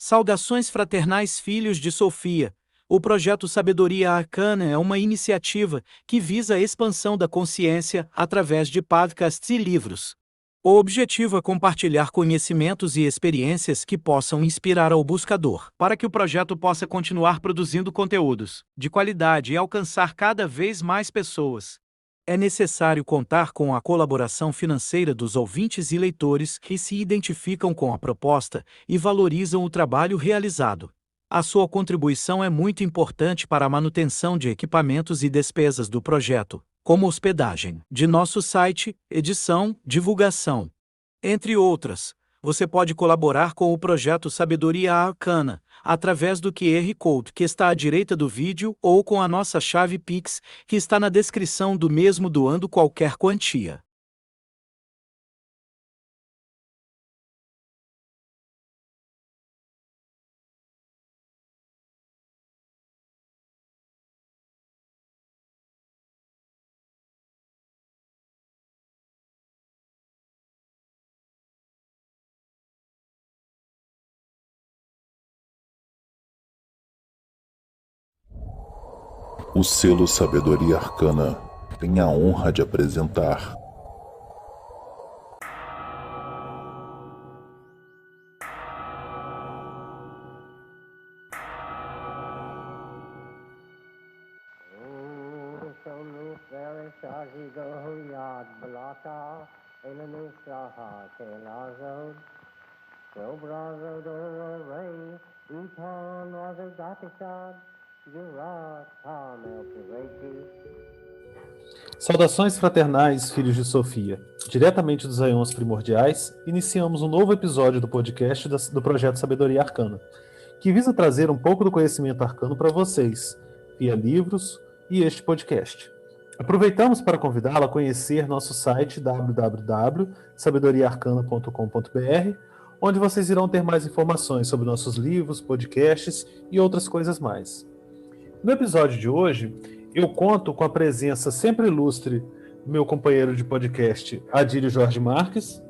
Saudações fraternais filhos de Sofia. O projeto Sabedoria Arcana é uma iniciativa que visa a expansão da consciência através de podcasts e livros. O objetivo é compartilhar conhecimentos e experiências que possam inspirar ao buscador, para que o projeto possa continuar produzindo conteúdos de qualidade e alcançar cada vez mais pessoas. É necessário contar com a colaboração financeira dos ouvintes e leitores que se identificam com a proposta e valorizam o trabalho realizado. A sua contribuição é muito importante para a manutenção de equipamentos e despesas do projeto, como hospedagem de nosso site, edição, divulgação, entre outras. Você pode colaborar com o projeto Sabedoria Arcana através do QR Code que está à direita do vídeo ou com a nossa chave Pix, que está na descrição do mesmo, doando qualquer quantia. O selo Sabedoria Arcana tem a honra de apresentar Saudações fraternais, filhos de Sofia. Diretamente dos Aions Primordiais, iniciamos um novo episódio do podcast do Projeto Sabedoria Arcana, que visa trazer um pouco do conhecimento arcano para vocês, via livros e este podcast. Aproveitamos para convidá-lo a conhecer nosso site www.sabedoriaarcana.com.br, onde vocês irão ter mais informações sobre nossos livros, podcasts e outras coisas mais. No episódio de hoje, eu conto com a presença sempre ilustre do meu companheiro de podcast, Adílio Jorge Marques.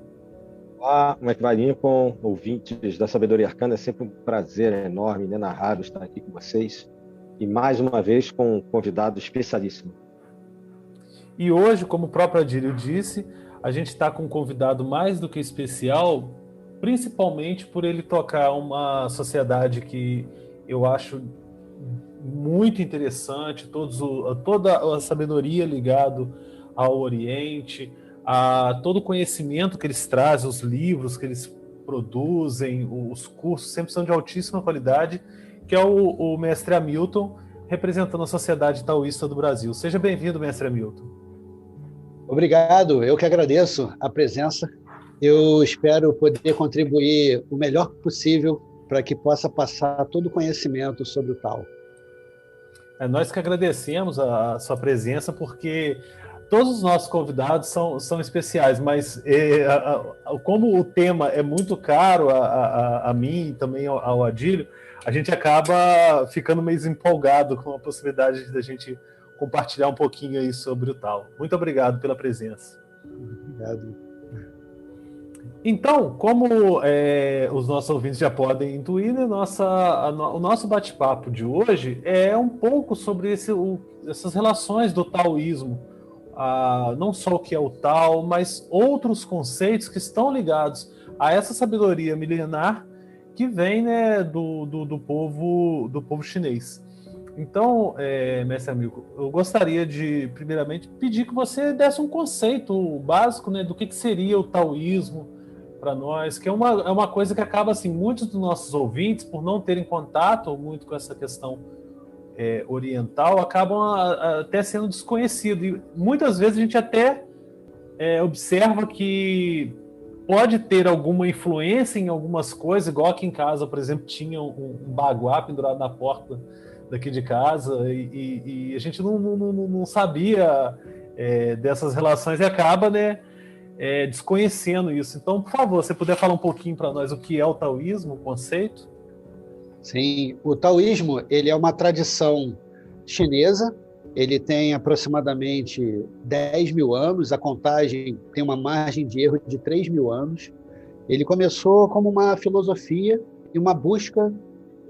Olá, como é que vai, Lincoln? Ouvintes da Sabedoria Arcana, é sempre um prazer enorme, inenarrável estar aqui com vocês. E mais uma vez com um convidado especialíssimo. E hoje, como o próprio Adílio disse, a gente está com um convidado mais do que especial, principalmente por ele tocar uma sociedade que eu acho muito interessante, toda a sabedoria ligado ao Oriente, a todo o conhecimento que eles trazem, os livros que eles produzem, os cursos sempre são de altíssima qualidade, que é o mestre Hamilton, representando a Sociedade Taoísta do Brasil. Seja bem-vindo, mestre Hamilton. Obrigado, eu que agradeço a presença. Eu espero poder contribuir o melhor possível para que possa passar todo o conhecimento sobre o Tao. Nós que agradecemos a sua presença, porque todos os nossos convidados são especiais, mas como o tema é muito caro a mim e também ao Adílio, a gente acaba ficando meio empolgado com a possibilidade de a gente compartilhar um pouquinho aí sobre o Tao. Muito obrigado pela presença. Obrigado. Então, como os nossos ouvintes já podem intuir, né, o nosso bate-papo de hoje é um pouco sobre essas relações do taoísmo, não só o que é o Tao, mas outros conceitos que estão ligados a essa sabedoria milenar que vem, né, do povo chinês. Então, mestre amigo, eu gostaria de, primeiramente, pedir que você desse um conceito básico, né, do que seria o taoísmo para nós, que é uma coisa que acaba, assim, muitos dos nossos ouvintes, por não terem contato muito com essa questão oriental, acabam até sendo desconhecido. E muitas vezes a gente até observa que pode ter alguma influência em algumas coisas, igual aqui em casa, por exemplo, tinha um baguá pendurado na porta daqui de casa, e a gente não sabia dessas relações e acaba, né, desconhecendo isso. Então, por favor, você puder falar um pouquinho para nós o que é o taoísmo, o conceito? Sim, o taoísmo ele é uma tradição chinesa, ele tem aproximadamente 10 mil anos, a contagem tem uma margem de erro de 3 mil anos. Ele começou como uma filosofia e uma busca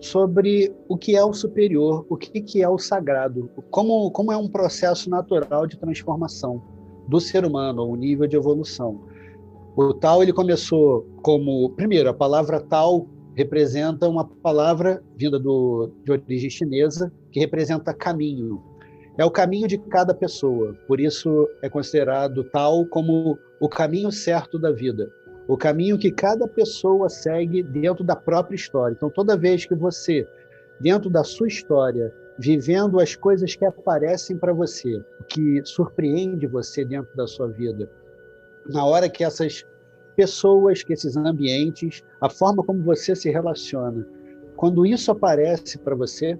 sobre o que é o superior, o que é o sagrado, como é um processo natural de transformação do ser humano, o nível de evolução. O Tao, ele começou como, primeiro, a palavra Tao representa uma palavra vinda de origem chinesa, que representa caminho. É o caminho de cada pessoa, por isso é considerado Tao como o caminho certo da vida, o caminho que cada pessoa segue dentro da própria história. Então, toda vez que você, dentro da sua história, vivendo as coisas que aparecem para você, o que surpreende você dentro da sua vida, na hora que essas pessoas, que esses ambientes, a forma como você se relaciona, quando isso aparece para você,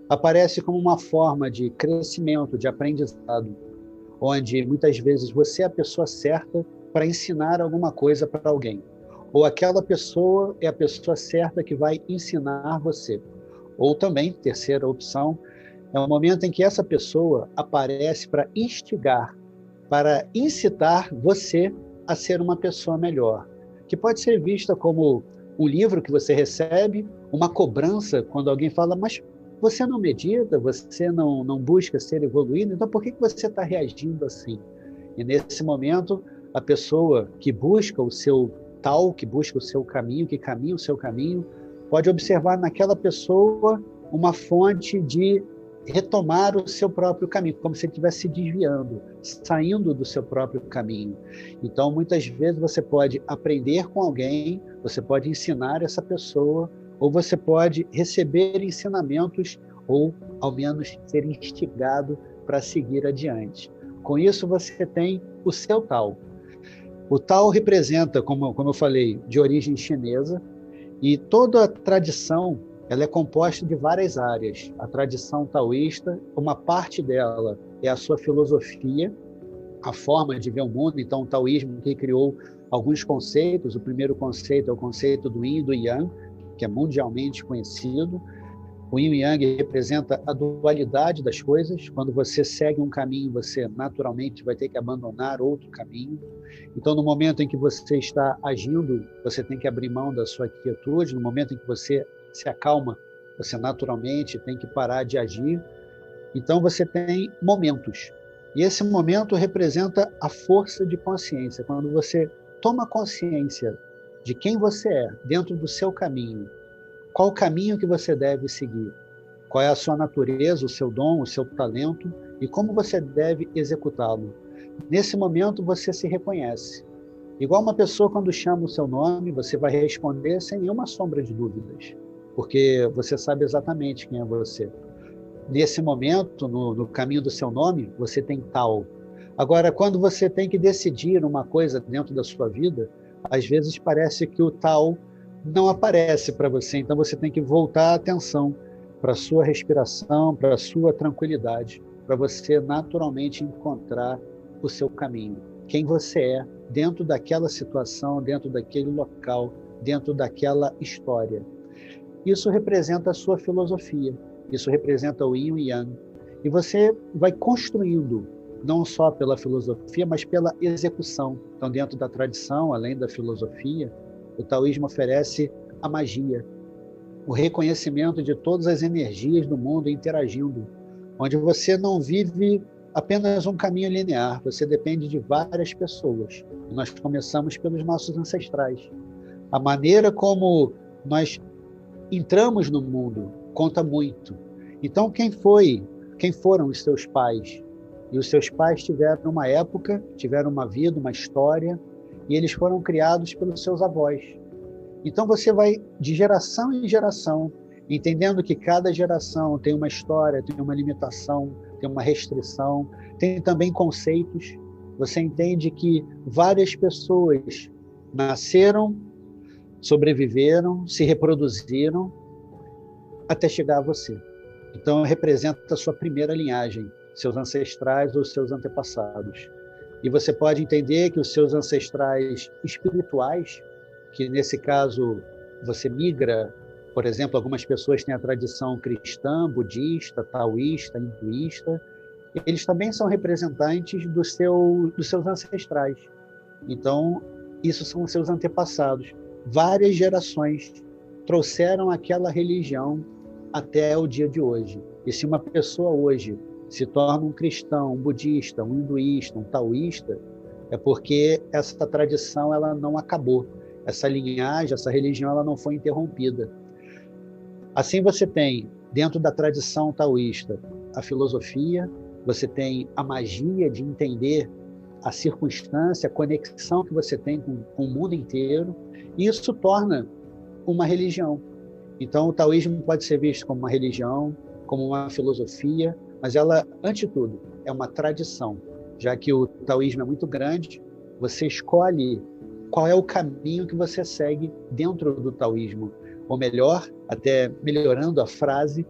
aparece como uma forma de crescimento, de aprendizado, onde muitas vezes você é a pessoa certa para ensinar alguma coisa para alguém, ou aquela pessoa é a pessoa certa que vai ensinar você. Ou também, terceira opção, é o momento em que essa pessoa aparece para instigar, para incitar você a ser uma pessoa melhor, que pode ser vista como um livro que você recebe, uma cobrança quando alguém fala, mas você não medita, você não busca ser evoluído, então por que você está reagindo assim? E nesse momento, a pessoa que busca o seu tal, que busca o seu caminho, que caminha o seu caminho, pode observar naquela pessoa uma fonte de retomar o seu próprio caminho, como se ele estivesse se desviando, saindo do seu próprio caminho. Então, muitas vezes você pode aprender com alguém, você pode ensinar essa pessoa, ou você pode receber ensinamentos, ou ao menos ser instigado para seguir adiante. Com isso, você tem o seu Tao. O Tao representa, como eu falei, de origem chinesa, e toda a tradição ela é composta de várias áreas. A tradição taoísta, uma parte dela é a sua filosofia, a forma de ver o mundo. Então, o taoísmo que criou alguns conceitos. O primeiro conceito é o conceito do Yin e do Yang, que é mundialmente conhecido. O Yin e Yang representa a dualidade das coisas. Quando você segue um caminho, você naturalmente vai ter que abandonar outro caminho. Então, no momento em que você está agindo, você tem que abrir mão da sua quietude. No momento em que você se acalma, você naturalmente tem que parar de agir. Então, você tem momentos. E esse momento representa a força de consciência. Quando você toma consciência de quem você é dentro do seu caminho, qual o caminho que você deve seguir, qual é a sua natureza, o seu dom, o seu talento e como você deve executá-lo. Nesse momento, você se reconhece. Igual uma pessoa, quando chama o seu nome, você vai responder sem nenhuma sombra de dúvidas, porque você sabe exatamente quem é você. Nesse momento, no caminho do seu nome, você tem Tao. Agora, quando você tem que decidir uma coisa dentro da sua vida, às vezes parece que o Tao não aparece para você, então você tem que voltar a atenção para a sua respiração, para a sua tranquilidade, para você naturalmente encontrar o seu caminho. Quem você é dentro daquela situação, dentro daquele local, dentro daquela história. Isso representa a sua filosofia, isso representa o Yin e o Yang. E você vai construindo, não só pela filosofia, mas pela execução. Então, dentro da tradição, além da filosofia, o taoísmo oferece a magia, o reconhecimento de todas as energias do mundo interagindo, onde você não vive apenas um caminho linear, você depende de várias pessoas. E nós começamos pelos nossos ancestrais. A maneira como nós entramos no mundo conta muito. Então, quem foram os seus pais? E os seus pais tiveram uma época, tiveram uma vida, uma história, e eles foram criados pelos seus avós. Então, você vai de geração em geração, entendendo que cada geração tem uma história, tem uma limitação, tem uma restrição, tem também conceitos. Você entende que várias pessoas nasceram, sobreviveram, se reproduziram, até chegar a você. Então, representa a sua primeira linhagem, seus ancestrais ou seus antepassados. E você pode entender que os seus ancestrais espirituais, que nesse caso você migra, por exemplo, algumas pessoas têm a tradição cristã, budista, taoísta, hinduísta, eles também são representantes dos seus ancestrais. Então, isso são os seus antepassados. Várias gerações trouxeram aquela religião até o dia de hoje. E se uma pessoa hoje se torna um cristão, um budista, um hinduísta, um taoísta, é porque essa tradição ela não acabou. Essa linhagem, essa religião, ela não foi interrompida. Assim você tem, dentro da tradição taoísta, a filosofia, você tem a magia de entender a circunstância, a conexão que você tem com o mundo inteiro, e isso torna uma religião. Então, o taoísmo pode ser visto como uma religião, como uma filosofia, mas ela, antes de tudo, é uma tradição. Já que o taoísmo é muito grande, você escolhe qual é o caminho que você segue dentro do taoísmo. Ou melhor, até melhorando a frase,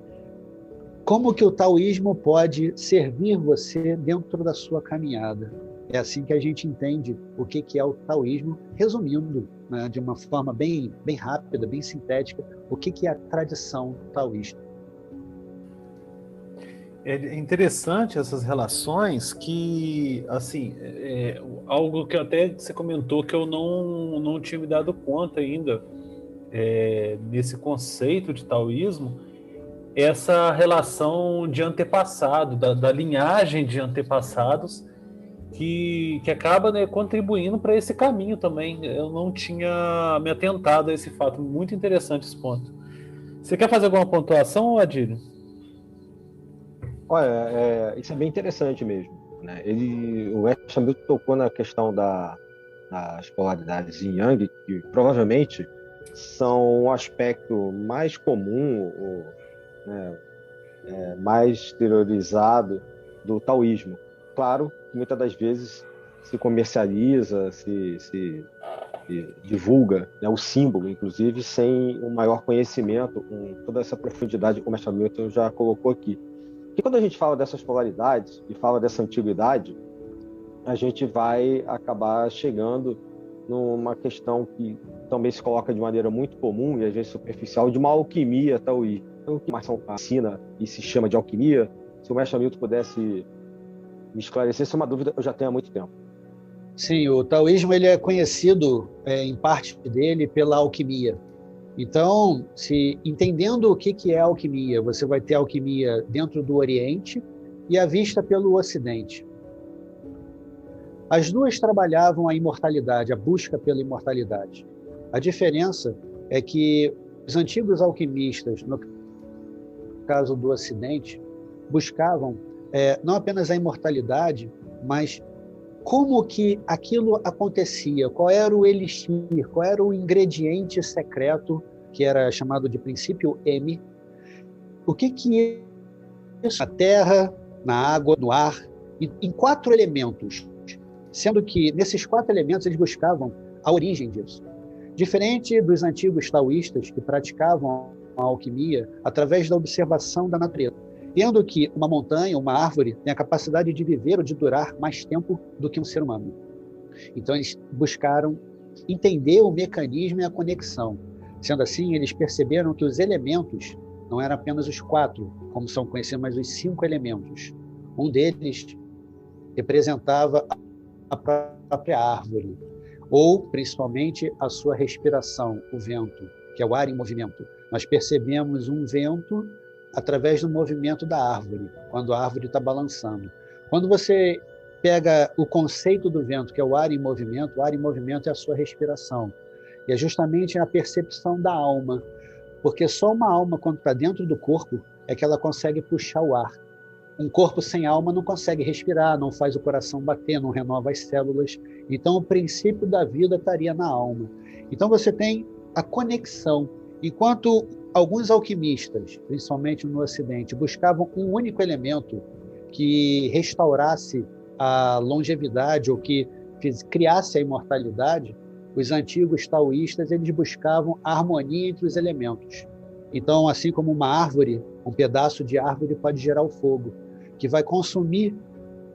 como que o taoísmo pode servir você dentro da sua caminhada. É assim que a gente entende o que é o taoísmo, resumindo, né, de uma forma bem rápida, bem sintética, o que é a tradição taoísta. É interessante essas relações que, assim, algo que até você comentou que eu não tinha me dado conta ainda, nesse conceito de taoísmo, essa relação de antepassado, da linhagem de antepassados, que acaba, né, contribuindo para esse caminho também. Eu não tinha me atentado a esse fato. Muito interessante esse ponto. Você quer fazer alguma pontuação, Adílio? Olha, isso é bem interessante mesmo, né? O Ernst Milton tocou na questão das polaridades yin yang, que provavelmente são um aspecto mais comum, né, mais exteriorizado do taoísmo. Claro que muitas das vezes se comercializa, se divulga, né, o símbolo, inclusive, sem um maior conhecimento, com toda essa profundidade, como o Ernst Milton já colocou aqui. E quando a gente fala dessas polaridades e fala dessa antiguidade, a gente vai acabar chegando numa questão que também se coloca de maneira muito comum e às vezes superficial, de uma alquimia taoísta. O que mais ensina e se chama de alquimia, se o mestre Hamilton pudesse me esclarecer, essa é uma dúvida que eu já tenho há muito tempo. Sim, o taoísmo ele é conhecido, em parte dele, pela alquimia. Então, entendendo o que é alquimia, você vai ter alquimia dentro do Oriente e a vista pelo Ocidente. As duas trabalhavam a imortalidade, a busca pela imortalidade. A diferença é que os antigos alquimistas, no caso do Ocidente, buscavam não apenas a imortalidade, mas como que aquilo acontecia, qual era o elixir, qual era o ingrediente secreto, que era chamado de princípio M, o que é isso na terra, na água, no ar, em 4 elementos, sendo que nesses 4 elementos eles buscavam a origem disso. Diferente dos antigos taoístas que praticavam a alquimia através da observação da natureza, tendo que uma montanha, uma árvore, tem a capacidade de viver ou de durar mais tempo do que um ser humano. Então, eles buscaram entender o mecanismo e a conexão. Sendo assim, eles perceberam que os elementos não eram apenas os 4, como são conhecidos, mas os 5 elementos. Um deles representava a própria árvore, ou, principalmente, a sua respiração, o vento, que é o ar em movimento. Nós percebemos um vento através do movimento da árvore, quando a árvore está balançando. Quando você pega o conceito do vento, que é o ar em movimento é a sua respiração. E é justamente a percepção da alma, porque só uma alma, quando está dentro do corpo, é que ela consegue puxar o ar. Um corpo sem alma não consegue respirar, não faz o coração bater, não renova as células. Então, o princípio da vida estaria na alma. Então, você tem a conexão. Enquanto alguns alquimistas, principalmente no Ocidente, buscavam um único elemento que restaurasse a longevidade ou que criasse a imortalidade, os antigos taoístas eles buscavam a harmonia entre os elementos. Então, assim como uma árvore, um pedaço de árvore pode gerar o fogo, que vai consumir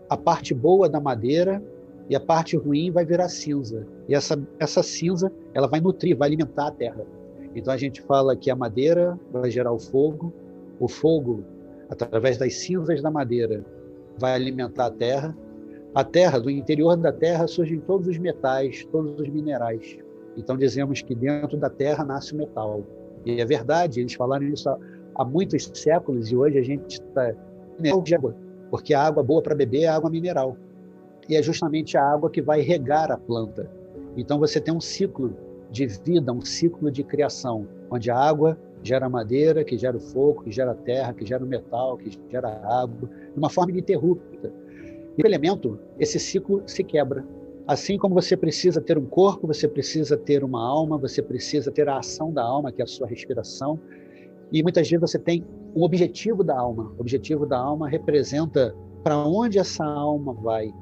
a parte boa da madeira e a parte ruim vai virar cinza. E essa cinza ela vai nutrir, vai alimentar a terra. Então, a gente fala que a madeira vai gerar o fogo, através das cinzas da madeira, vai alimentar a terra, do interior da terra surgem todos os metais, todos os minerais. Então, dizemos que dentro da terra nasce o metal. E é verdade, eles falaram isso há muitos séculos, e hoje a gente está de água, porque a água boa para beber é a água mineral. E é justamente a água que vai regar a planta. Então você tem um ciclo de vida, um ciclo de criação, onde a água gera madeira, que gera o fogo, que gera terra, que gera o metal, que gera água, de uma forma ininterrupta. E o elemento, esse ciclo se quebra. Assim como você precisa ter um corpo, você precisa ter uma alma, você precisa ter a ação da alma, que é a sua respiração. E muitas vezes você tem um objetivo da alma. O objetivo da alma representa para onde essa alma vai.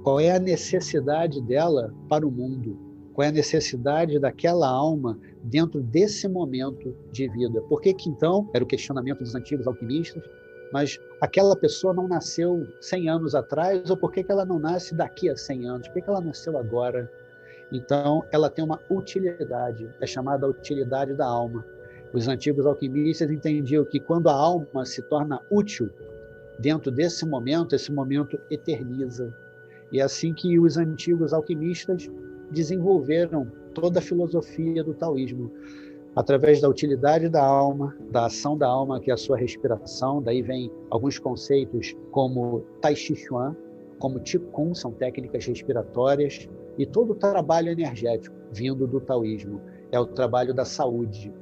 Qual é a necessidade dela para o mundo? Qual é a necessidade daquela alma dentro desse momento de vida? Por que então, era o questionamento dos antigos alquimistas, mas aquela pessoa não nasceu 100 anos atrás, ou por que ela não nasce daqui a 100 anos? Por que ela nasceu agora? Então, ela tem uma utilidade, é chamada utilidade da alma. Os antigos alquimistas entendiam que quando a alma se torna útil dentro desse momento, esse momento eterniza. E é assim que os antigos alquimistas desenvolveram toda a filosofia do taoísmo, através da utilidade da alma, da ação da alma, que é a sua respiração. Daí vem alguns conceitos como Tai Chi Chuan, como Qigong, são técnicas respiratórias, e todo o trabalho energético vindo do taoísmo é o trabalho da saúde.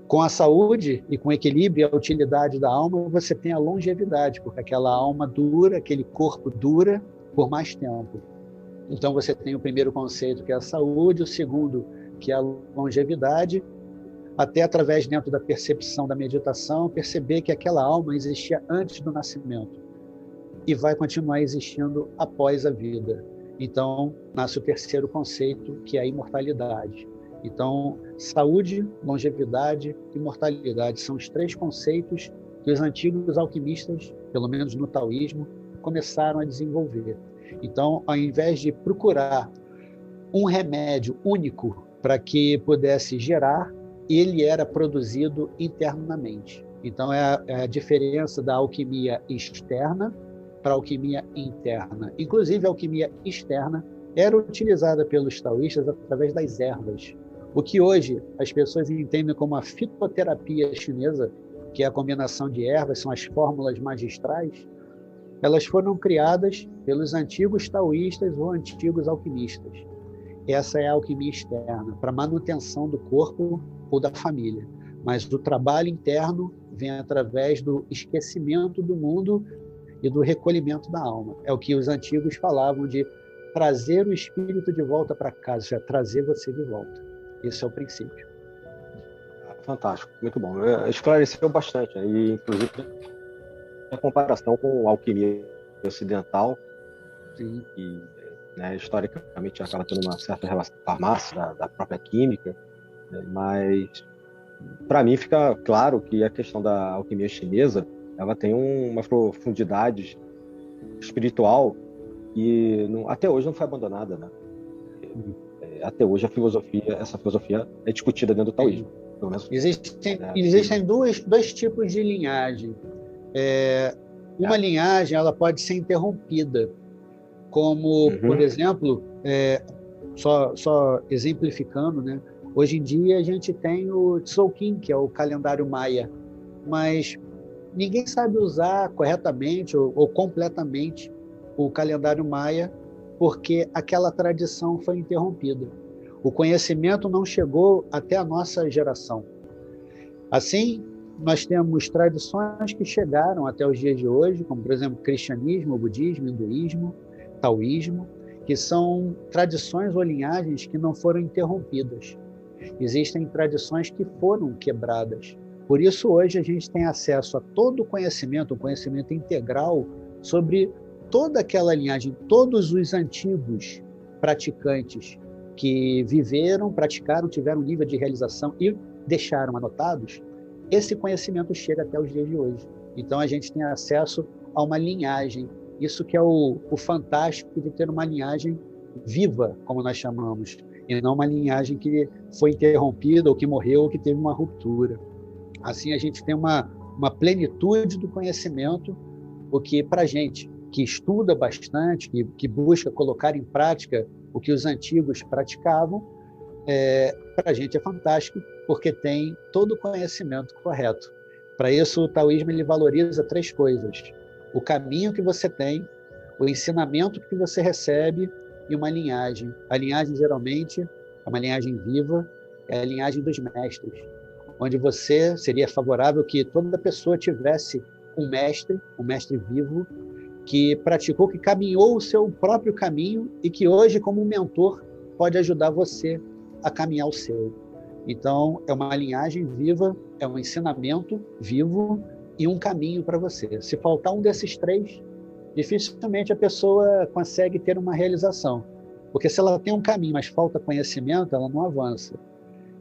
Com a saúde e com o equilíbrio e a utilidade da alma, você tem a longevidade, porque aquela alma dura, aquele corpo dura por mais tempo. Então você tem o primeiro conceito, que é a saúde, o segundo, que é a longevidade, até através, dentro da percepção da meditação, perceber que aquela alma existia antes do nascimento e vai continuar existindo após a vida. Então, nasce o terceiro conceito, que é a imortalidade. Então, saúde, longevidade e imortalidade são os três conceitos que os antigos alquimistas, pelo menos no taoísmo, começaram a desenvolver. Então, ao invés de procurar um remédio único para que pudesse gerar, ele era produzido internamente. Então, é a diferença da alquimia externa para a alquimia interna. Inclusive, a alquimia externa era utilizada pelos taoístas através das ervas. O que hoje as pessoas entendem como a fitoterapia chinesa, que é a combinação de ervas, são as fórmulas magistrais, elas foram criadas pelos antigos taoístas ou antigos alquimistas. Essa é a alquimia externa, para manutenção do corpo ou da família. Mas do trabalho interno vem através do esquecimento do mundo e do recolhimento da alma. É o que os antigos falavam de trazer o espírito de volta para casa, já trazer você de volta. Esse é o princípio. Fantástico, muito bom. Esclareceu bastante, e inclusive a comparação com a alquimia ocidental, Sim. que, né, historicamente acaba tendo uma certa relação com a farmácia, da própria química, mas para mim fica claro que a questão da alquimia chinesa, ela tem uma profundidade espiritual e até hoje não foi abandonada, né? Até hoje essa filosofia é discutida dentro do taoísmo. Pelo menos, Existem dois tipos de linhagem. Uma linhagem, ela pode ser interrompida, como, por exemplo, só exemplificando, né? Hoje em dia a gente tem o Tzolk'in, que é o calendário maia, mas ninguém sabe usar corretamente ou completamente o calendário maia, porque aquela tradição foi interrompida. O conhecimento não chegou até a nossa geração. Assim, nós temos tradições que chegaram até os dias de hoje, como, por exemplo, cristianismo, budismo, hinduísmo, taoísmo, que são tradições ou linhagens que não foram interrompidas. Existem tradições que foram quebradas. Por isso, hoje, a gente tem acesso a todo o conhecimento integral sobre toda aquela linhagem, todos os antigos praticantes que viveram, praticaram, tiveram um nível de realização e deixaram anotados, esse conhecimento chega até os dias de hoje. Então, a gente tem acesso a uma linhagem. Isso que é o fantástico de ter uma linhagem viva, como nós chamamos, e não uma linhagem que foi interrompida, ou que morreu, ou que teve uma ruptura. Assim, a gente tem uma plenitude do conhecimento, o que, para a gente que estuda bastante, que busca colocar em prática o que os antigos praticavam, para a gente é fantástico, porque tem todo o conhecimento correto. Para isso, o taoísmo ele valoriza 3 coisas: o caminho que você tem, o ensinamento que você recebe e uma linhagem. A linhagem, geralmente, é uma linhagem viva, é a linhagem dos mestres, onde você seria favorável que toda pessoa tivesse um mestre vivo, que praticou, que caminhou o seu próprio caminho e que hoje, como mentor, pode ajudar você a caminhar o seu. Então, é uma linhagem viva, é um ensinamento vivo e um caminho para você. Se faltar um desses 3, dificilmente a pessoa consegue ter uma realização. Porque se ela tem um caminho, mas falta conhecimento, ela não avança.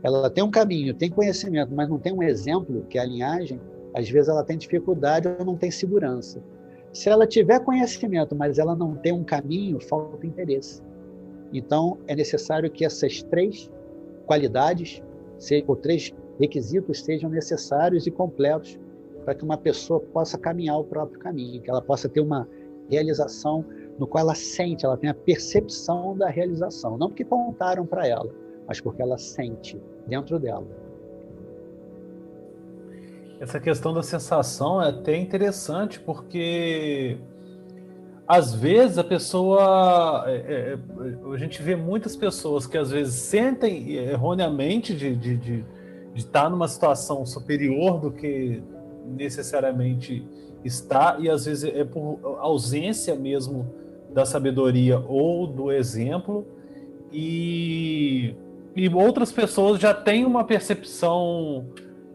Ela tem um caminho, tem conhecimento, mas não tem um exemplo, que é a linhagem, às vezes ela tem dificuldade ou não tem segurança. Se ela tiver conhecimento, mas ela não tem um caminho, falta interesse. Então, é necessário que essas 3 qualidades, ou 3 requisitos sejam necessários e completos para que uma pessoa possa caminhar o próprio caminho, que ela possa ter uma realização no qual ela sente, ela tem a percepção da realização. Não porque contaram para ela, mas porque ela sente dentro dela. Essa questão da sensação é até interessante, porque às vezes a pessoa, a gente vê muitas pessoas que às vezes sentem erroneamente de estar numa situação superior do que necessariamente está, e às vezes é por ausência mesmo da sabedoria ou do exemplo, e outras pessoas já têm uma percepção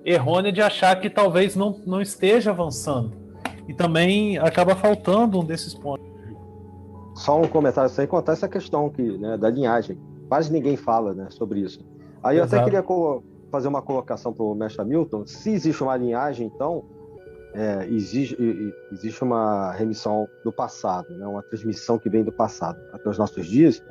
errônea de achar que talvez não esteja avançando, e também acaba faltando um desses pontos. Só um comentário sem contar essa questão aqui, né, da linhagem. Quase ninguém fala, né, sobre isso. Aí eu até queria fazer uma colocação para o mestre Hamilton. Se existe uma linhagem, então, existe uma remissão do passado, né, uma transmissão que vem do passado até os nossos dias.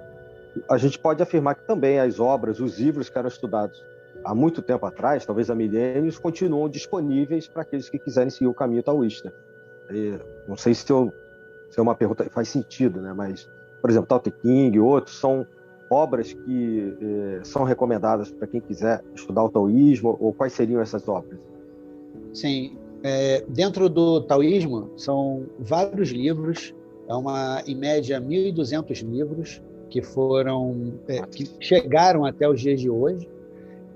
A gente pode afirmar que também as obras, os livros que eram estudados há muito tempo atrás, talvez há milênios, continuam disponíveis para aqueles que quiserem seguir o caminho taoísta. Não sei se é uma pergunta que faz sentido, né? Mas, por exemplo, Tao Te Ching e outros são obras que são recomendadas para quem quiser estudar o taoísmo, ou quais seriam essas obras? Sim, dentro do taoísmo são vários livros, em média 1.200 livros que que chegaram até os dias de hoje.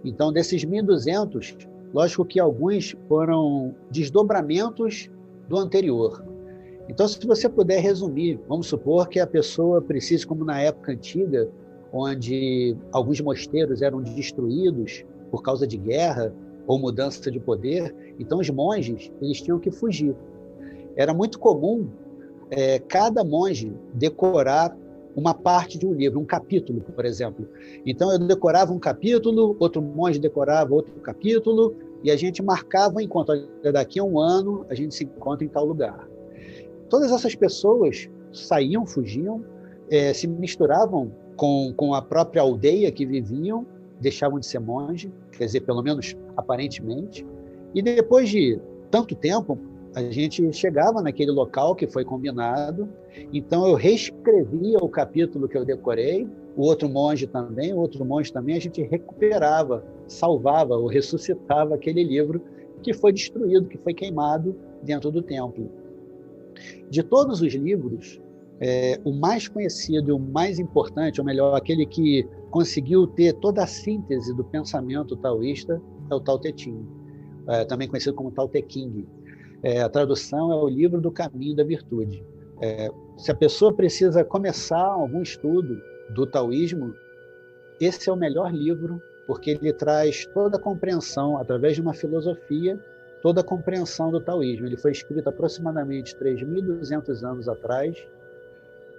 Então, desses 1.200, lógico que alguns foram desdobramentos do anterior. Então, se você puder resumir, vamos supor que a pessoa precise, como na época antiga, onde alguns mosteiros eram destruídos por causa de guerra ou mudança de poder, então os monges eles tinham que fugir. Era muito comum cada monge decorar uma parte de um livro, um capítulo, por exemplo. Então, eu decorava um capítulo, outro monge decorava outro capítulo, e a gente marcava um encontro. Daqui a um ano, a gente se encontra em tal lugar. Todas essas pessoas saíam, fugiam, se misturavam com a própria aldeia que viviam, deixavam de ser monge, quer dizer, pelo menos aparentemente, e depois de tanto tempo, a gente chegava naquele local que foi combinado, então eu reescrevia o capítulo que eu decorei, o outro monge também, a gente recuperava, salvava ou ressuscitava aquele livro que foi destruído, que foi queimado dentro do templo. De todos os livros, o mais conhecido e o mais importante, ou melhor, aquele que conseguiu ter toda a síntese do pensamento taoísta, é o Tao Te Ching, também conhecido como Tao Te Ching. A tradução é o livro do caminho da virtude. Se a pessoa precisa começar algum estudo do taoísmo, esse é o melhor livro, porque ele traz toda a compreensão, através de uma filosofia, toda a compreensão do taoísmo. Ele foi escrito aproximadamente 3.200 anos atrás,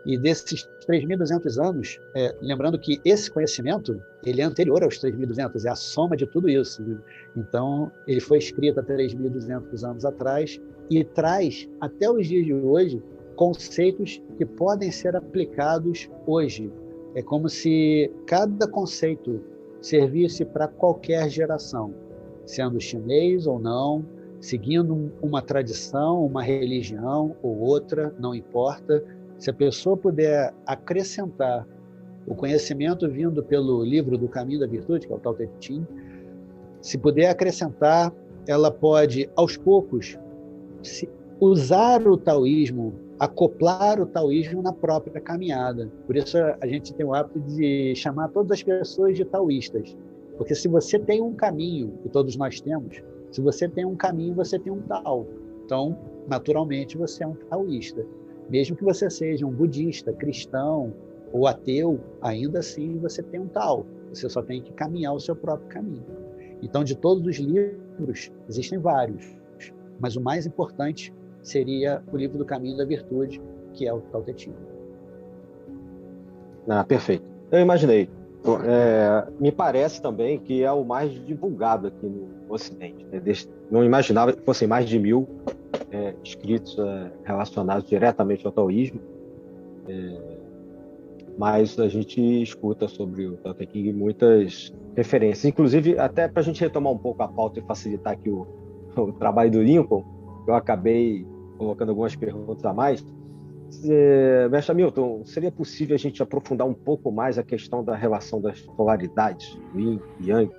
e desses 3.200 anos, lembrando que esse conhecimento ele é anterior aos 3.200, é a soma de tudo isso, né? Então, ele foi escrito há 3.200 anos atrás e traz, até os dias de hoje, conceitos que podem ser aplicados hoje. É como se cada conceito servisse para qualquer geração, sendo chinês ou não, seguindo uma tradição, uma religião ou outra, não importa. Se a pessoa puder acrescentar O conhecimento vindo pelo livro do Caminho da Virtude, que é o Tao Te Ching, se puder acrescentar, ela pode, aos poucos, usar o taoísmo, acoplar o taoísmo na própria caminhada. Por isso a gente tem o hábito de chamar todas as pessoas de taoístas. Porque se você tem um caminho, e todos nós temos, se você tem um caminho, você tem um Tao. Então, naturalmente, você é um taoísta. Mesmo que você seja um budista, cristão ou ateu, ainda assim você tem um Tao. Você só tem que caminhar o seu próprio caminho. Então, de todos os livros, existem vários, mas o mais importante seria o livro do Caminho da Virtude, que é o Tao Te Ching. Perfeito. Eu imaginei. Me parece também que é o mais divulgado aqui no Ocidente. Né? Não imaginava que fossem mais de 1000 escritos relacionados diretamente ao taoísmo, mas a gente escuta sobre o Tao Te Ching muitas referências. Inclusive, até para a gente retomar um pouco a pauta e facilitar aqui o trabalho do Lincoln, eu acabei colocando algumas perguntas a mais. Mestre Hamilton, seria possível a gente aprofundar um pouco mais a questão da relação das polaridades, Yin e Yang?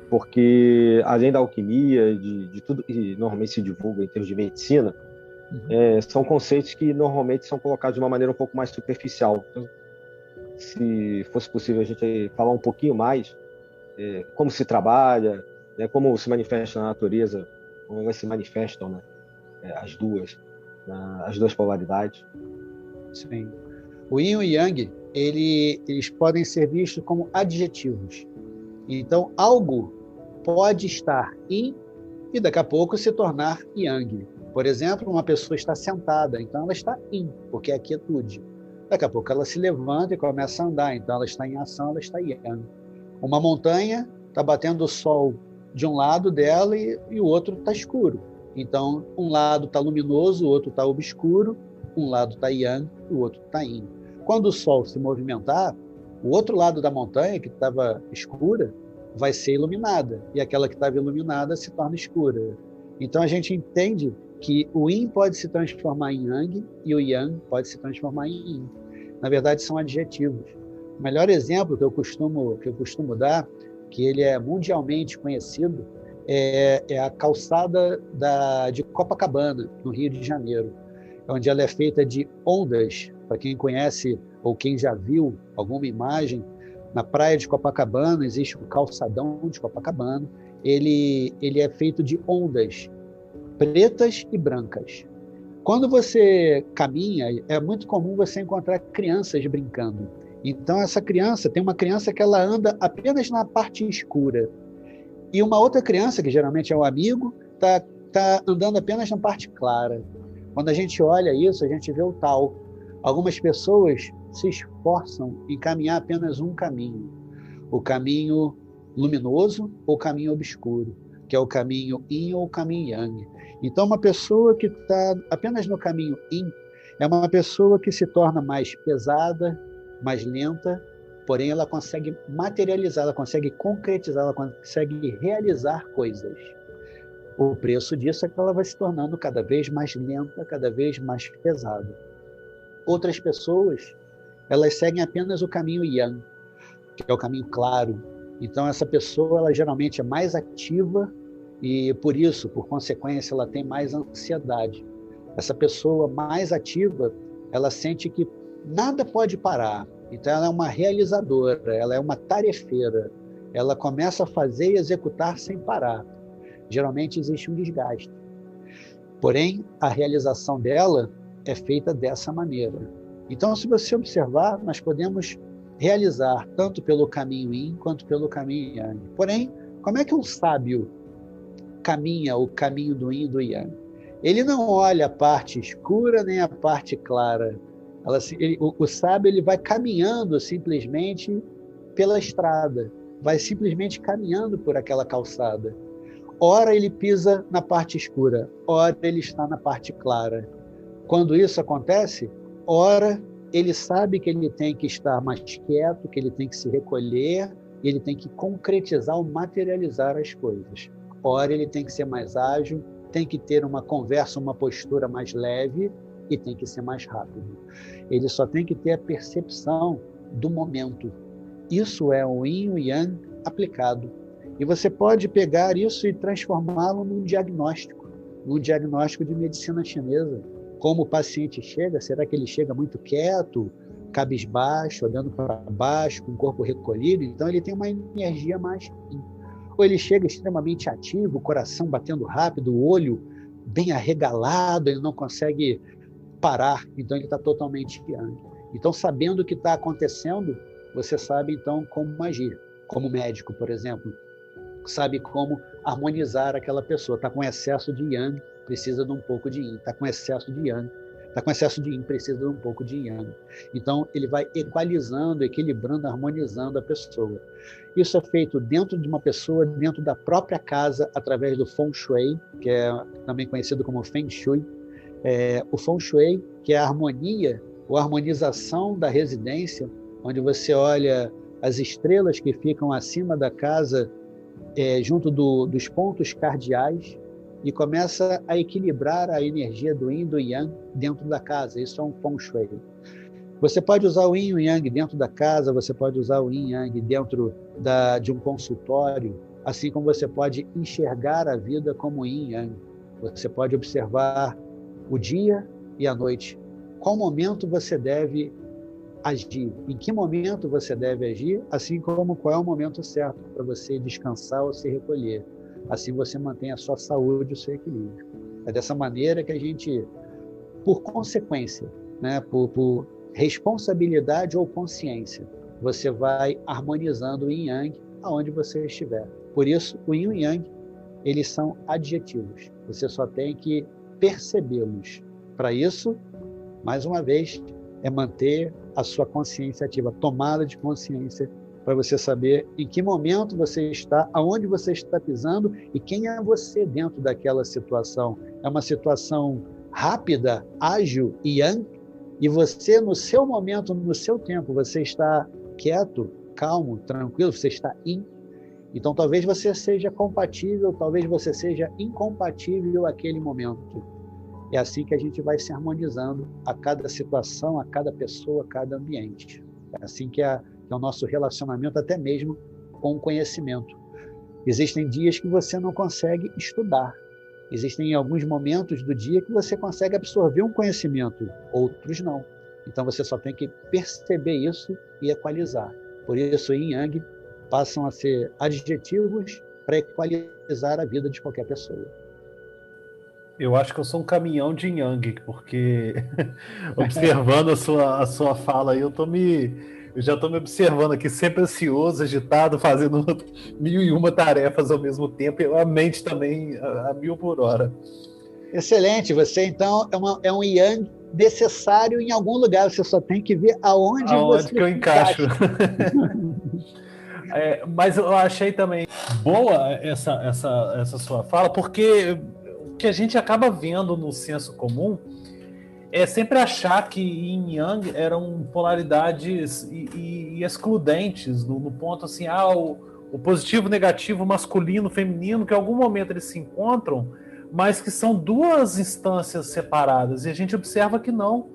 Porque, além da alquimia, de tudo que normalmente se divulga em termos de medicina, são conceitos que normalmente são colocados de uma maneira um pouco mais superficial. Então, se fosse possível a gente falar um pouquinho mais como se trabalha, como se manifesta na natureza, como elas se manifestam, né? As duas polaridades. Sim. O Yin e o Yang, eles podem ser vistos como adjetivos. Então, algo pode estar Yin e daqui a pouco se tornar Yang. Por exemplo, uma pessoa está sentada, então ela está Yin, porque é quietude. Daqui a pouco ela se levanta e começa a andar, então ela está em ação, ela está Yang. Uma montanha está batendo o sol de um lado dela e o outro está escuro. Então, um lado está luminoso, o outro está obscuro, um lado está Yang e o outro está Yin. Quando o sol se movimentar, o outro lado da montanha, que estava escura, vai ser iluminada, e aquela que estava iluminada se torna escura. Então, a gente entende que o Yin pode se transformar em Yang e o Yang pode se transformar em Yin. Na verdade, são adjetivos. O melhor exemplo que eu costumo dar, que ele é mundialmente conhecido, é a calçada de Copacabana, no Rio de Janeiro, onde ela é feita de ondas. Para quem conhece ou quem já viu alguma imagem, na praia de Copacabana existe o calçadão de Copacabana. Ele é feito de ondas pretas e brancas. Quando você caminha, é muito comum você encontrar crianças brincando. Então, tem uma criança que ela anda apenas na parte escura. E uma outra criança, que geralmente é o amigo, está andando apenas na parte clara. Quando a gente olha isso, a gente vê o Tao. Algumas pessoas se esforçam em caminhar apenas um caminho. O caminho luminoso ou o caminho obscuro, que é o caminho Yin ou o caminho Yang. Então, uma pessoa que está apenas no caminho Yin é uma pessoa que se torna mais pesada, mais lenta, porém ela consegue materializar, ela consegue concretizar, ela consegue realizar coisas. O preço disso é que ela vai se tornando cada vez mais lenta, cada vez mais pesada. Outras pessoas, elas seguem apenas o caminho Yang, que é o caminho claro. Então, essa pessoa, ela geralmente é mais ativa e, por isso, por consequência, ela tem mais ansiedade. Essa pessoa mais ativa, ela sente que nada pode parar. Então, ela é uma realizadora, ela é uma tarefeira. Ela começa a fazer e executar sem parar. Geralmente, existe um desgaste. Porém, a realização dela é feita dessa maneira. Então, se você observar, nós podemos realizar tanto pelo caminho Yin quanto pelo caminho Yang. Porém, como é que um sábio caminha o caminho do Yin e do Yang? Ele não olha a parte escura nem a parte clara. O sábio ele vai caminhando simplesmente pela estrada, vai simplesmente caminhando por aquela calçada. Ora ele pisa na parte escura, ora ele está na parte clara. Quando isso acontece, ora ele sabe que ele tem que estar mais quieto, que ele tem que se recolher, e ele tem que concretizar ou materializar as coisas. Ora ele tem que ser mais ágil, tem que ter uma conversa, uma postura mais leve e tem que ser mais rápido. Ele só tem que ter a percepção do momento. Isso é o Yin e o Yang aplicado. E você pode pegar isso e transformá-lo num diagnóstico de medicina chinesa. Como o paciente chega, será que ele chega muito quieto, cabisbaixo, olhando para baixo, com o corpo recolhido? Então ele tem uma energia mais yin. Ou ele chega extremamente ativo, o coração batendo rápido, o olho bem arregalado, ele não consegue parar, então ele está totalmente yang. Então, sabendo o que está acontecendo, você sabe então como agir. Como médico, por exemplo, sabe como harmonizar aquela pessoa. Está com excesso de yang, precisa de um pouco de yin. Está com excesso de yang, está com excesso de yin, precisa de um pouco de yang. Então, ele vai equalizando, equilibrando, harmonizando a pessoa. Isso é feito dentro de uma pessoa, dentro da própria casa, através do Feng Shui, que é também conhecido como Feng Shui. O Feng Shui, que é a harmonia ou harmonização da residência, onde você olha as estrelas que ficam acima da casa, junto dos pontos cardeais, e começa a equilibrar a energia do Yin e do Yang dentro da casa. Isso é um Feng Shui. Você pode usar o Yin e o Yang dentro da casa, você pode usar o Yin e Yang dentro de um consultório, assim como você pode enxergar a vida como Yin e Yang. Você pode observar o dia e a noite. Qual momento você deve agir? Em que momento você deve agir? Assim como qual é o momento certo para você descansar ou se recolher. Assim você mantém a sua saúde e o seu equilíbrio. É dessa maneira que a gente, por consequência, né, por responsabilidade ou consciência, você vai harmonizando o Yin e Yang aonde você estiver. Por isso, o Yin e o Yang, eles são adjetivos. Você só tem que percebê-los. Para isso, mais uma vez, é manter a sua consciência ativa, tomada de consciência, para você saber em que momento você está, aonde você está pisando e quem é você dentro daquela situação. É uma situação rápida, ágil e yang, e você, no seu momento, no seu tempo, você está quieto, calmo, tranquilo, você está yin. Então, talvez você seja compatível, talvez você seja incompatível àquele momento. É assim que a gente vai se harmonizando a cada situação, a cada pessoa, a cada ambiente. É assim que é o nosso relacionamento, até mesmo com o conhecimento. Existem dias que você não consegue estudar. Existem alguns momentos do dia que você consegue absorver um conhecimento, outros não. Então você só tem que perceber isso e equalizar. Por isso, Yin e Yang passam a ser adjetivos para equalizar a vida de qualquer pessoa. Eu acho que eu sou um caminhão de Yang, porque observando a sua fala aí, eu já estou me observando aqui, sempre ansioso, agitado, fazendo 1001 tarefas ao mesmo tempo, e a mente também a 1000 por hora. Excelente, você então é um Yang necessário em algum lugar, você só tem que ver aonde você que eu encaixo. Mas eu achei também boa essa sua fala, porque o que a gente acaba vendo no senso comum é sempre achar que Yin e Yang eram polaridades e excludentes, no ponto assim, o positivo, negativo, masculino, feminino, que em algum momento eles se encontram, mas que são duas instâncias separadas, e a gente observa que não.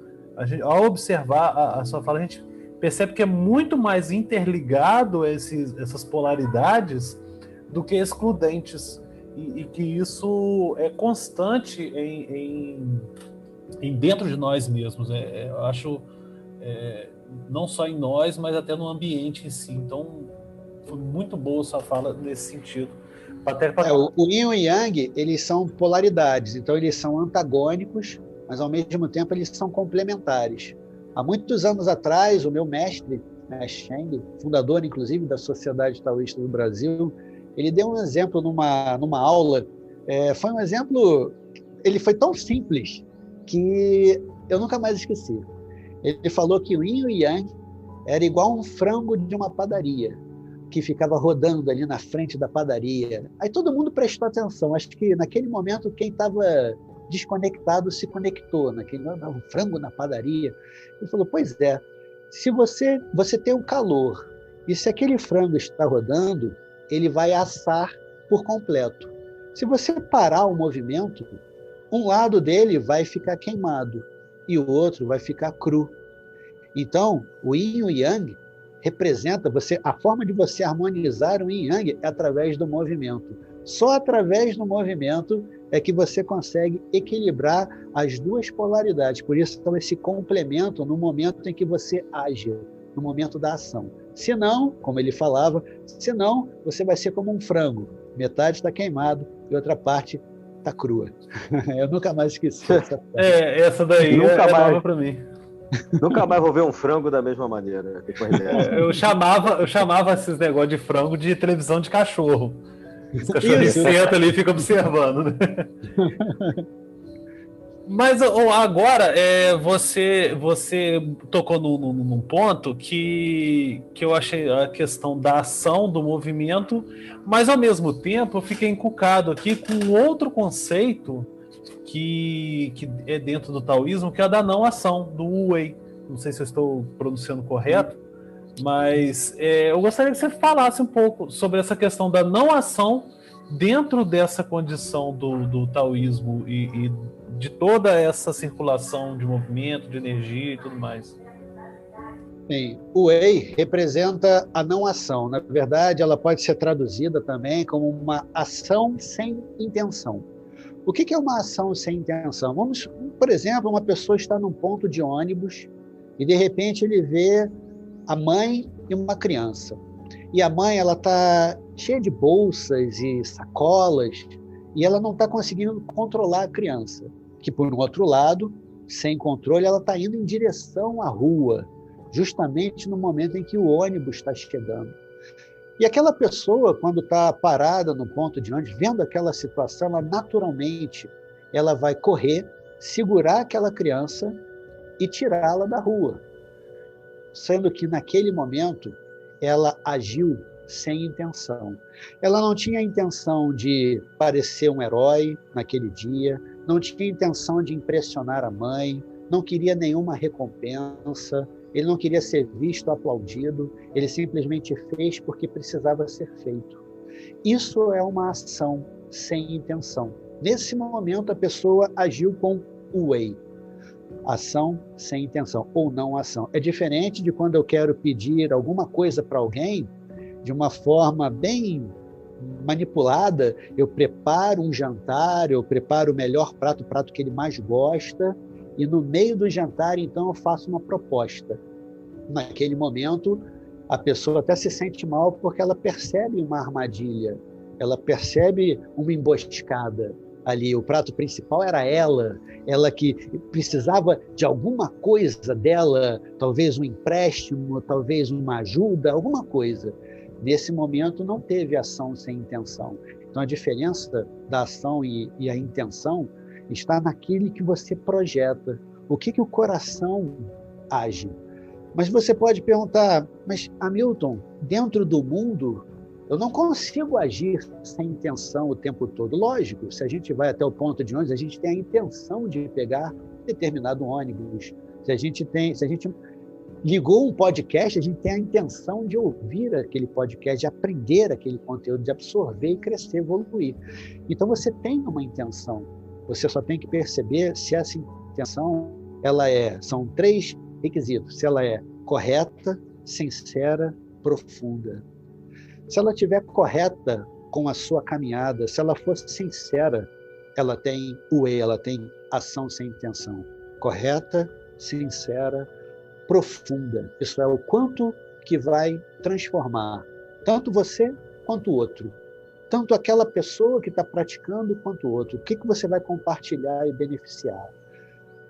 Ao observar a sua fala, a gente percebe que é muito mais interligado essas polaridades do que excludentes, e que isso é constante em dentro de nós mesmos. Eu acho, não só em nós, mas até no ambiente em si. Então, foi muito boa a sua fala nesse sentido. O Yin e o Yang, eles são polaridades, então eles são antagônicos, mas ao mesmo tempo eles são complementares. Há muitos anos atrás, o meu mestre, Sheng, fundador inclusive da Sociedade Taoísta do Brasil, ele deu um exemplo numa aula. Foi um exemplo, ele foi tão simples que eu nunca mais esqueci. Ele falou que o Yin e o Yang era igual um frango de uma padaria, que ficava rodando ali na frente da padaria. Aí todo mundo prestou atenção. Acho que naquele momento quem estava desconectado se conectou, um frango na padaria. Ele falou, pois é, se você tem um calor, e se aquele frango está rodando, ele vai assar por completo. Se você parar o movimento, um lado dele vai ficar queimado e o outro vai ficar cru. Então, o Yin e o Yang, representa a forma de você harmonizar o yin yang é através do movimento. Só através do movimento é que você consegue equilibrar as duas polaridades. Por isso, elas se complementam no momento em que você age, no momento da ação. Se não, como ele falava, senão você vai ser como um frango. Metade está queimado e outra parte está crua. Eu nunca mais esqueci essa frase. Essa daí Nunca mais. nova para mim. Nunca mais vou ver um frango da mesma maneira. Depois dessa. Eu chamava esses negócios de frango de televisão de cachorro. Os cachorrinhos sentam ali e ficam observando, né? Mas agora, você tocou num ponto que eu achei a questão da ação, do movimento, mas ao mesmo tempo eu fiquei encucado aqui com outro conceito que é dentro do taoísmo, que é a da não ação, do Wu Wei. Não sei se eu estou pronunciando correto, mas eu gostaria que você falasse um pouco sobre essa questão da não ação dentro dessa condição do taoísmo e de toda essa circulação de movimento, de energia e tudo mais. Sim, o Wei representa a não ação. Na verdade, ela pode ser traduzida também como uma ação sem intenção. O que é uma ação sem intenção? Por exemplo, uma pessoa está num ponto de ônibus e, de repente, ele vê a mãe e uma criança. E a mãe está cheia de bolsas e sacolas e ela não está conseguindo controlar a criança, que, por um outro lado, sem controle, ela está indo em direção à rua, justamente no momento em que o ônibus está chegando. E aquela pessoa, quando está parada no ponto de ônibus, vendo aquela situação, ela vai correr, segurar aquela criança e tirá-la da rua. Sendo que, naquele momento, ela agiu sem intenção. Ela não tinha intenção de parecer um herói naquele dia, não tinha intenção de impressionar a mãe, não queria nenhuma recompensa, ele não queria ser visto, aplaudido, ele simplesmente fez porque precisava ser feito. Isso é uma ação sem intenção. Nesse momento, a pessoa agiu com o Wei. Ação sem intenção, ou não ação. É diferente de quando eu quero pedir alguma coisa para alguém, de uma forma bem manipulada, eu preparo um jantar, eu preparo o melhor prato, o prato que ele mais gosta, e no meio do jantar, então, eu faço uma proposta. Naquele momento, a pessoa até se sente mal porque ela percebe uma armadilha, ela percebe uma emboscada ali. O prato principal era ela que precisava de alguma coisa dela, talvez um empréstimo, talvez uma ajuda, alguma coisa. Nesse momento, não teve ação sem intenção. Então, a diferença da ação e a intenção está naquilo que você projeta. O que o coração age? Mas você pode perguntar, mas Hamilton, dentro do mundo, eu não consigo agir sem intenção o tempo todo. Lógico, se a gente vai até o ponto de ônibus, a gente tem a intenção de pegar determinado ônibus. Se a gente ligou um podcast, a gente tem a intenção de ouvir aquele podcast, de aprender aquele conteúdo, de absorver e crescer, evoluir. Então você tem uma intenção. Você só tem que perceber se essa intenção são 3 requisitos. Se ela é correta, sincera, profunda. Se ela estiver correta com a sua caminhada, se ela for sincera, ela tem Wei, ela tem ação sem intenção. Correta, sincera, profunda. Isso é o quanto que vai transformar tanto você quanto o outro. Tanto aquela pessoa que está praticando quanto o outro. O que você vai compartilhar e beneficiar?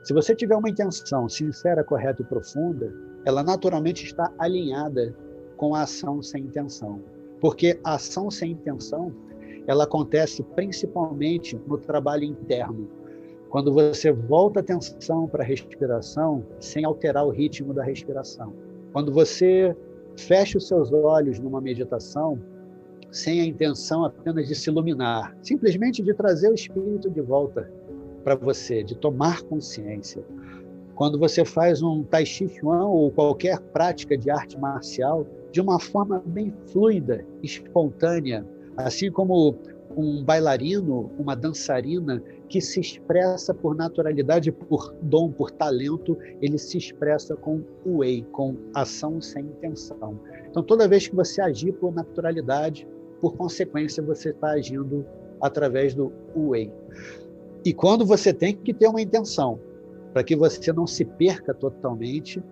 Se você tiver uma intenção sincera, correta e profunda, ela naturalmente está alinhada com a ação sem intenção. Porque a ação sem intenção, ela acontece principalmente no trabalho interno. Quando você volta a atenção para a respiração, sem alterar o ritmo da respiração. Quando você fecha os seus olhos numa meditação, sem a intenção apenas de se iluminar, simplesmente de trazer o espírito de volta para você, de tomar consciência. Quando você faz um Tai Chi Chuan ou qualquer prática de arte marcial, de uma forma bem fluida, espontânea, assim como um bailarino, uma dançarina que se expressa por naturalidade, por dom, por talento, ele se expressa com o wei, com ação sem intenção. Então, toda vez que você agir por naturalidade, por consequência, você está agindo através do wei. E quando você tem que ter uma intenção, para que você não se perca totalmente,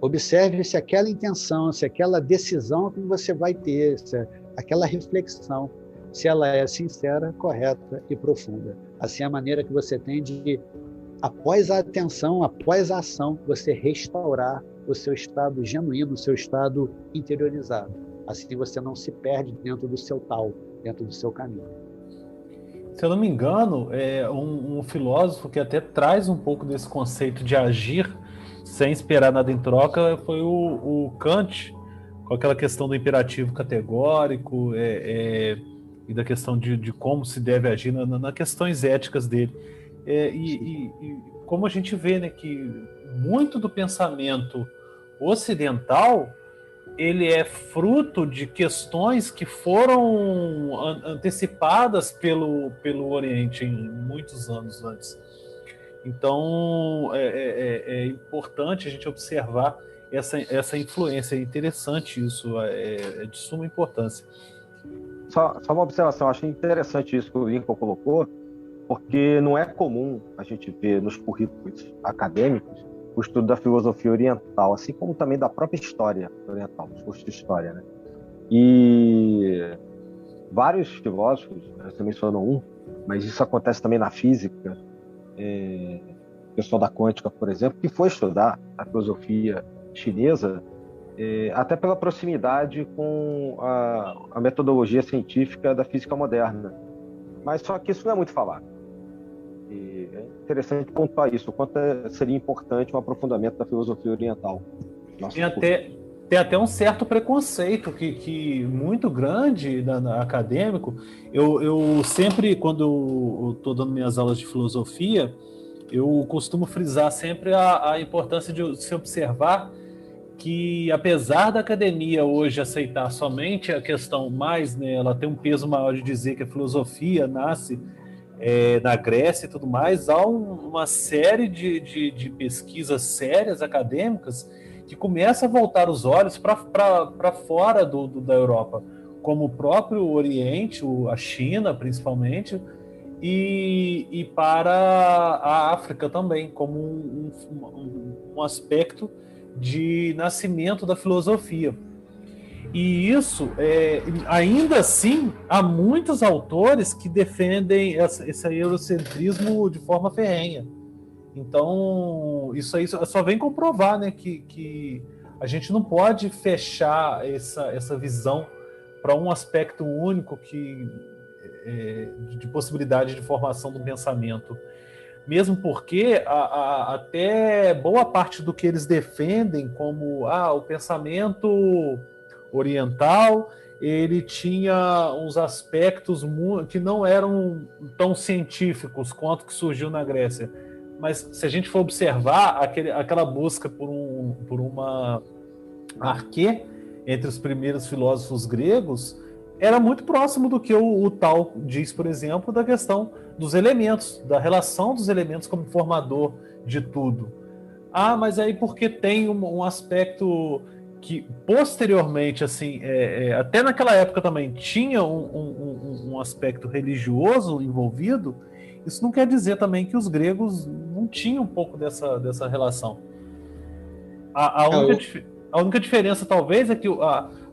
observe se aquela intenção, se aquela decisão que você vai ter, se aquela reflexão, se ela é sincera, correta e profunda. Assim é a maneira que você tem de, após a atenção, após a ação, você restaurar o seu estado genuíno, o seu estado interiorizado. Assim você não se perde dentro do seu tal, dentro do seu caminho. Se eu não me engano, é um filósofo que até traz um pouco desse conceito de agir sem esperar nada em troca foi o Kant, com aquela questão do imperativo categórico e da questão de como se deve agir nas questões éticas dele. E como a gente vê, né, que muito do pensamento ocidental ele é fruto de questões que foram antecipadas pelo Oriente em muitos anos antes. Então, é importante a gente observar essa influência. É interessante isso, é de suma importância. Só uma observação, achei interessante isso que o Lincoln colocou, porque não é comum a gente ver nos currículos acadêmicos o estudo da filosofia oriental, assim como também da própria história oriental, os cursos de história, né? E vários filósofos, você mencionou um, mas isso acontece também na física, o pessoal da quântica, por exemplo, que foi estudar a filosofia chinesa, até pela proximidade com a metodologia científica da física moderna. Mas só que isso não é muito falado. E é interessante pontuar isso, o quanto seria importante um aprofundamento da filosofia oriental. Tem até um certo preconceito que muito grande acadêmico. Eu sempre, quando eu estou dando minhas aulas de filosofia, eu costumo frisar sempre a importância de se observar que, apesar da academia hoje aceitar somente a questão mais, né, ela tem um peso maior de dizer que a filosofia nasce na Grécia e tudo mais, há uma série de pesquisas sérias acadêmicas que começam a voltar os olhos para fora da Europa, como o próprio Oriente, a China principalmente, e para a África também, como um aspecto de nascimento da filosofia. E isso, ainda assim, há muitos autores que defendem esse eurocentrismo de forma ferrenha. Então, isso aí só vem comprovar, né, que a gente não pode fechar essa visão para um aspecto único de possibilidade de formação do pensamento. Mesmo porque até boa parte do que eles defendem como o pensamento oriental, ele tinha uns aspectos que não eram tão científicos quanto que surgiu na Grécia. Mas se a gente for observar aquela busca por uma arquê entre os primeiros filósofos gregos, era muito próximo do que o Tal diz, por exemplo, da questão dos elementos, da relação dos elementos como formador de tudo. Mas aí porque tem um aspecto que posteriormente, assim, até naquela época também tinha um aspecto religioso envolvido, isso não quer dizer também que os gregos não tinham um pouco dessa relação. A única diferença, talvez, é que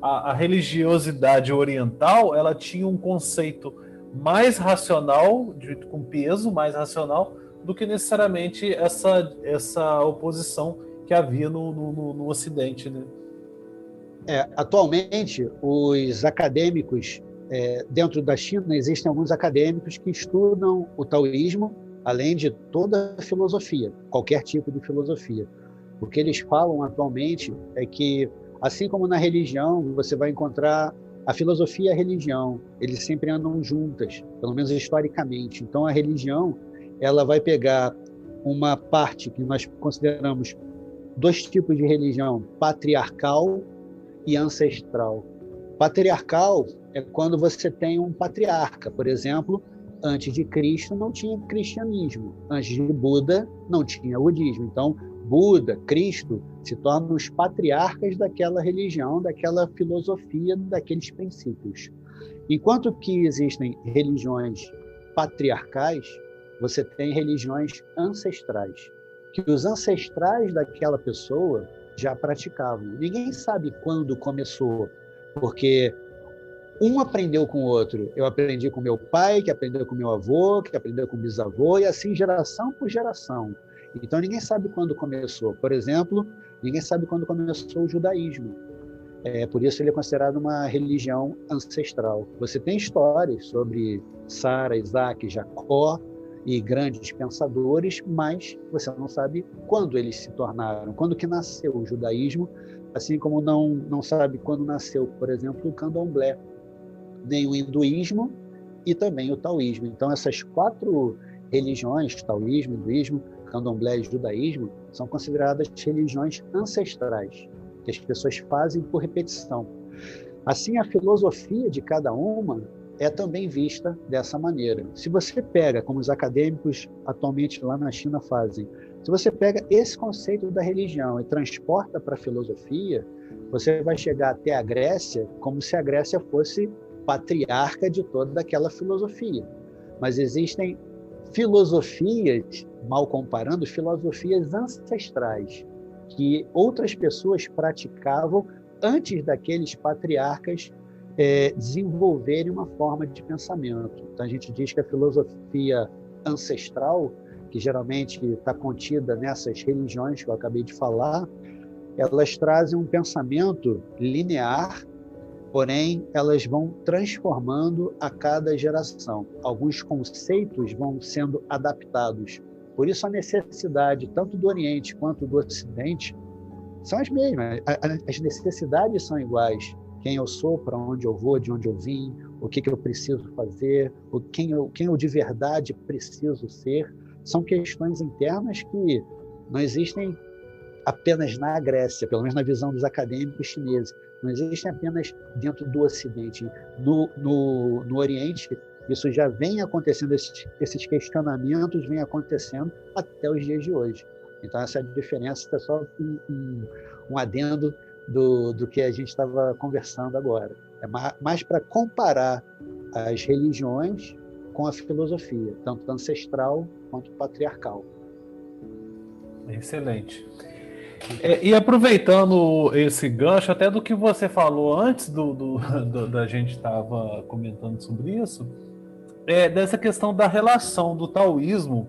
a religiosidade oriental, ela tinha um conceito mais racional, com peso mais racional, do que necessariamente essa oposição que havia no Ocidente, né? Atualmente, os acadêmicos, dentro da China, existem alguns acadêmicos que estudam o taoísmo, além de toda a filosofia, qualquer tipo de filosofia. O que eles falam atualmente é que, assim como na religião, você vai encontrar a filosofia e a religião, eles sempre andam juntas, pelo menos historicamente. Então, a religião, ela vai pegar uma parte que nós consideramos dois tipos de religião, patriarcal e ancestral. Patriarcal é quando você tem um patriarca. Por exemplo, antes de Cristo não tinha cristianismo, antes de Buda não tinha budismo. Então, Buda, Cristo, se tornam os patriarcas daquela religião, daquela filosofia, daqueles princípios. Enquanto que existem religiões patriarcais, você tem religiões ancestrais, que os ancestrais daquela pessoa já praticavam. Ninguém sabe quando começou, porque um aprendeu com o outro. Eu aprendi com meu pai, que aprendeu com meu avô, que aprendeu com o bisavô, e assim geração por geração. Então ninguém sabe quando começou. Por exemplo, ninguém sabe quando começou o judaísmo. Por isso ele é considerado uma religião ancestral. Você tem histórias sobre Sara, Isaac, Jacó e grandes pensadores, mas você não sabe quando eles se tornaram, quando que nasceu o judaísmo, assim como não sabe quando nasceu, por exemplo, o candomblé, nem o hinduísmo e também o taoísmo. Então essas 4 religiões, taoísmo, hinduísmo, candomblé e judaísmo, são consideradas religiões ancestrais, que as pessoas fazem por repetição. Assim, a filosofia de cada uma é também vista dessa maneira. Se você pega, como os acadêmicos atualmente lá na China fazem, se você pega esse conceito da religião e transporta para a filosofia, você vai chegar até a Grécia como se a Grécia fosse patriarca de toda aquela filosofia. Mas existem filosofias, mal comparando, filosofias ancestrais, que outras pessoas praticavam antes daqueles patriarcas desenvolverem uma forma de pensamento. Então a gente diz que a filosofia ancestral, que geralmente está contida nessas religiões que eu acabei de falar, elas trazem um pensamento linear, porém elas vão transformando a cada geração. Alguns conceitos vão sendo adaptados. Por isso a necessidade, tanto do Oriente quanto do Ocidente, são as mesmas. As necessidades são iguais. Quem eu sou, para onde eu vou, de onde eu vim, o que eu preciso fazer, quem eu de verdade preciso ser, são questões internas que não existem apenas na Grécia, pelo menos na visão dos acadêmicos chineses, não existem apenas dentro do Ocidente. No Oriente, isso já vem acontecendo, esses questionamentos vêm acontecendo até os dias de hoje. Então, essa diferença é só um adendo do que a gente estava conversando agora. É mais para comparar as religiões com a filosofia, tanto ancestral quanto patriarcal. Excelente. E aproveitando esse gancho, até do que você falou antes da gente estava comentando sobre isso, dessa questão da relação do taoísmo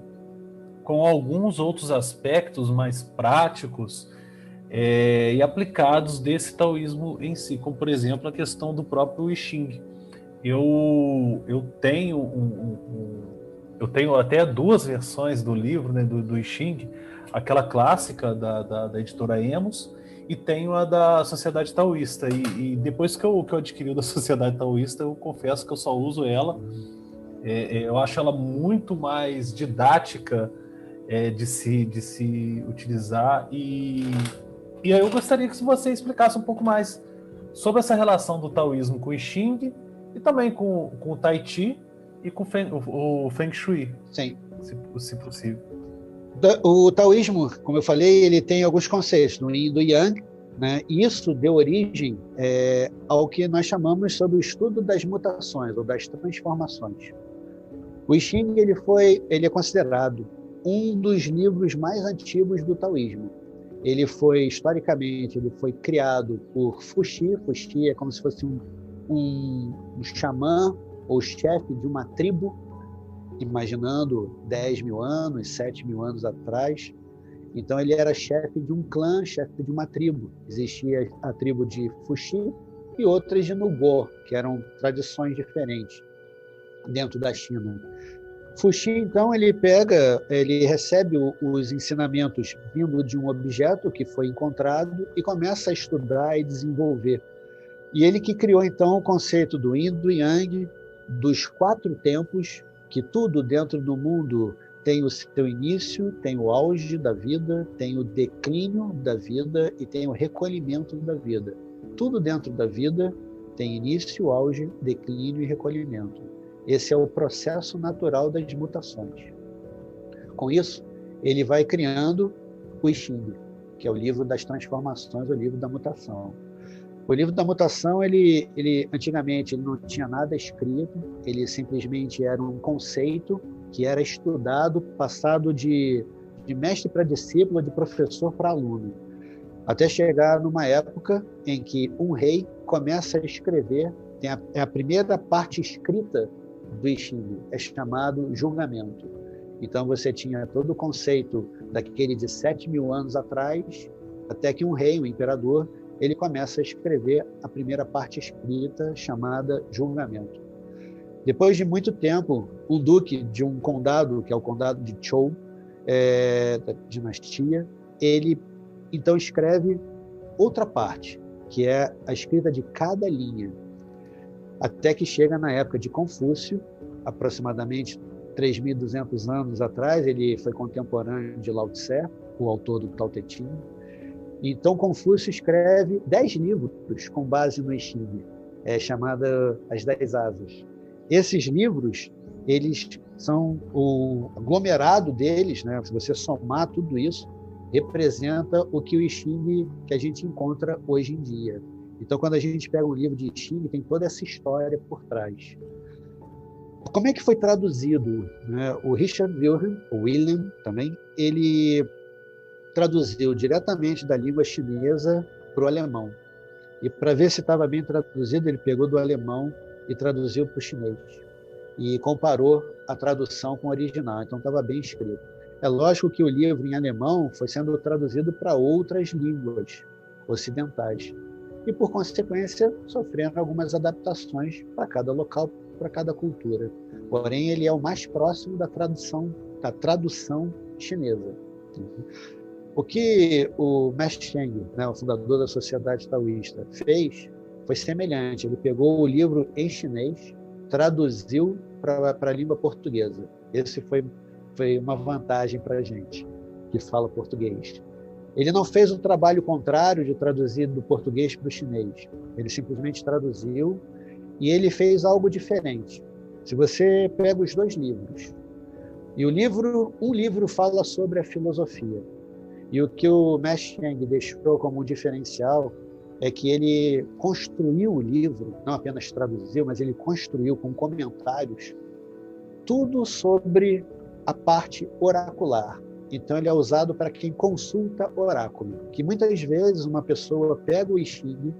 com alguns outros aspectos mais práticos e aplicados desse taoísmo em si, como por exemplo a questão do próprio I Ching. Eu tenho até 2 versões do livro, né, do I Ching, aquela clássica da editora Emos, e tenho a da Sociedade Taoísta. E depois que eu adquiri da Sociedade Taoísta, eu confesso que eu só uso ela. Eu acho ela muito mais didática de se utilizar. E aí eu gostaria que você explicasse um pouco mais sobre essa relação do taoísmo com o I Ching e também com o Tai Chi e com o Feng Shui. Sim. Se possível. O taoísmo, como eu falei, ele tem alguns conceitos, no Yin e do Yang, né? Isso deu origem ao que nós chamamos sobre o estudo das mutações ou das transformações. O I Ching ele é considerado um dos livros mais antigos do taoísmo. Historicamente, ele foi criado por Fuxi. Fuxi é como se fosse um xamã ou chefe de uma tribo, imaginando 10 mil anos, 7 mil anos atrás. Então ele era chefe de um clã, chefe de uma tribo. Existia a tribo de Fuxi e outras de Nugo, que eram tradições diferentes dentro da China. Fuxi, então, ele recebe os ensinamentos vindo de um objeto que foi encontrado e começa a estudar e desenvolver. E ele que criou, então, o conceito do Yin, do Yang, dos 4 tempos, que tudo dentro do mundo tem o seu início, tem o auge da vida, tem o declínio da vida e tem o recolhimento da vida. Tudo dentro da vida tem início, auge, declínio e recolhimento. Esse é o processo natural das mutações. Com isso, ele vai criando o I Ching, que é o livro das transformações, o livro da mutação. O livro da mutação, ele antigamente ele não tinha nada escrito, ele simplesmente era um conceito que era estudado, passado de mestre para discípulo, de professor para aluno, até chegar numa época em que um rei começa a escrever, é a primeira parte escrita do I Ching, é chamado julgamento. Então você tinha todo o conceito daquele de 7.000 anos atrás, até que um rei, um imperador, ele começa a escrever a primeira parte escrita, chamada julgamento. Depois de muito tempo, o duque de um condado, que é o condado de Zhou, da dinastia, ele então escreve outra parte, que é a escrita de cada linha, até que chega na época de Confúcio, aproximadamente 3.200 anos atrás. Ele foi contemporâneo de Lao Tse, o autor do Tao Te Ching. Então, Confúcio escreve 10 livros com base no I Ching, chamada As 10 Asas. Esses livros, eles são o aglomerado deles, né? Se você somar tudo isso, representa o que o I Ching que a gente encontra hoje em dia. Então, quando a gente pega um livro de I Ching, tem toda essa história por trás. Como é que foi traduzido, né? O Richard William também, ele traduziu diretamente da língua chinesa para o alemão. E para ver se estava bem traduzido, ele pegou do alemão e traduziu para o chinês. E comparou a tradução com o original, então estava bem escrito. É lógico que o livro em alemão foi sendo traduzido para outras línguas ocidentais. E, por consequência, sofrendo algumas adaptações para cada local, para cada cultura. Porém, ele é o mais próximo da tradução chinesa. O que o Mestre Cheng, né, o fundador da Sociedade Taoísta, fez foi semelhante. Ele pegou o livro em chinês, traduziu para a língua portuguesa. Esse foi uma vantagem para a gente, que fala português. Ele não fez um trabalho contrário de traduzir do português para o chinês. Ele simplesmente traduziu e ele fez algo diferente. Se você pega os dois livros, e um livro fala sobre a filosofia, e o que o Mestre Cheng deixou como um diferencial é que ele construiu o livro, não apenas traduziu, mas ele construiu com comentários tudo sobre a parte oracular. Então ele é usado para quem consulta oráculo, que muitas vezes uma pessoa pega o I Ching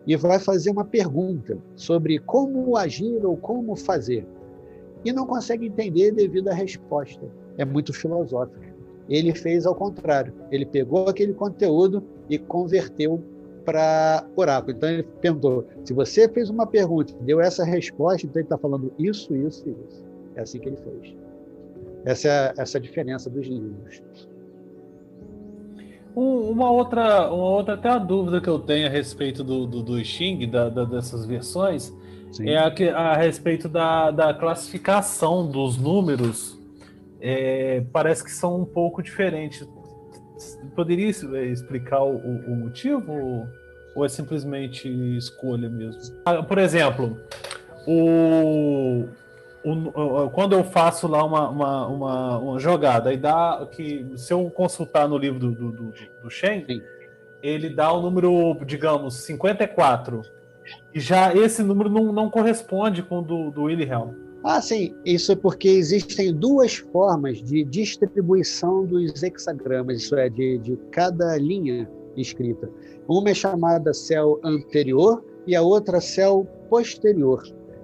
e vai fazer uma pergunta sobre como agir ou como fazer, e não consegue entender devido à resposta. É muito filosófico. Ele fez ao contrário. Ele pegou aquele conteúdo e converteu para oráculo. Então ele perguntou, se você fez uma pergunta e deu essa resposta, então ele está falando isso, isso e isso. É assim que ele fez. Essa é a diferença dos livros. Uma outra até a dúvida que eu tenho a respeito do I Ching, dessas versões, Sim. é a respeito da classificação dos números. Parece que são um pouco diferentes. Poderia explicar o motivo ou é simplesmente escolha mesmo? Por exemplo, quando eu faço lá uma jogada, aí dá que, se eu consultar no livro do Shen, ele dá o número, digamos, 54, e já esse número não corresponde com o do Wilhelm. Sim. Isso é porque existem duas formas de distribuição dos hexagramas, isso é, de cada linha escrita. Uma é chamada céu anterior e a outra céu posterior.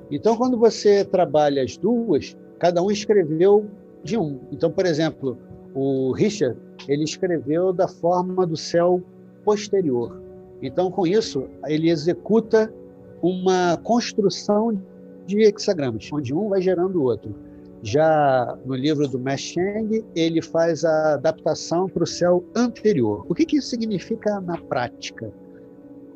Então, quando você trabalha as duas, cada um escreveu de um. Então, por exemplo, o Richard, ele escreveu da forma do céu posterior. Então, com isso, ele executa uma construção de hexagramas, onde um vai gerando o outro. Já no livro do Mestre Cheng, ele faz a adaptação para o céu anterior. O que isso significa na prática?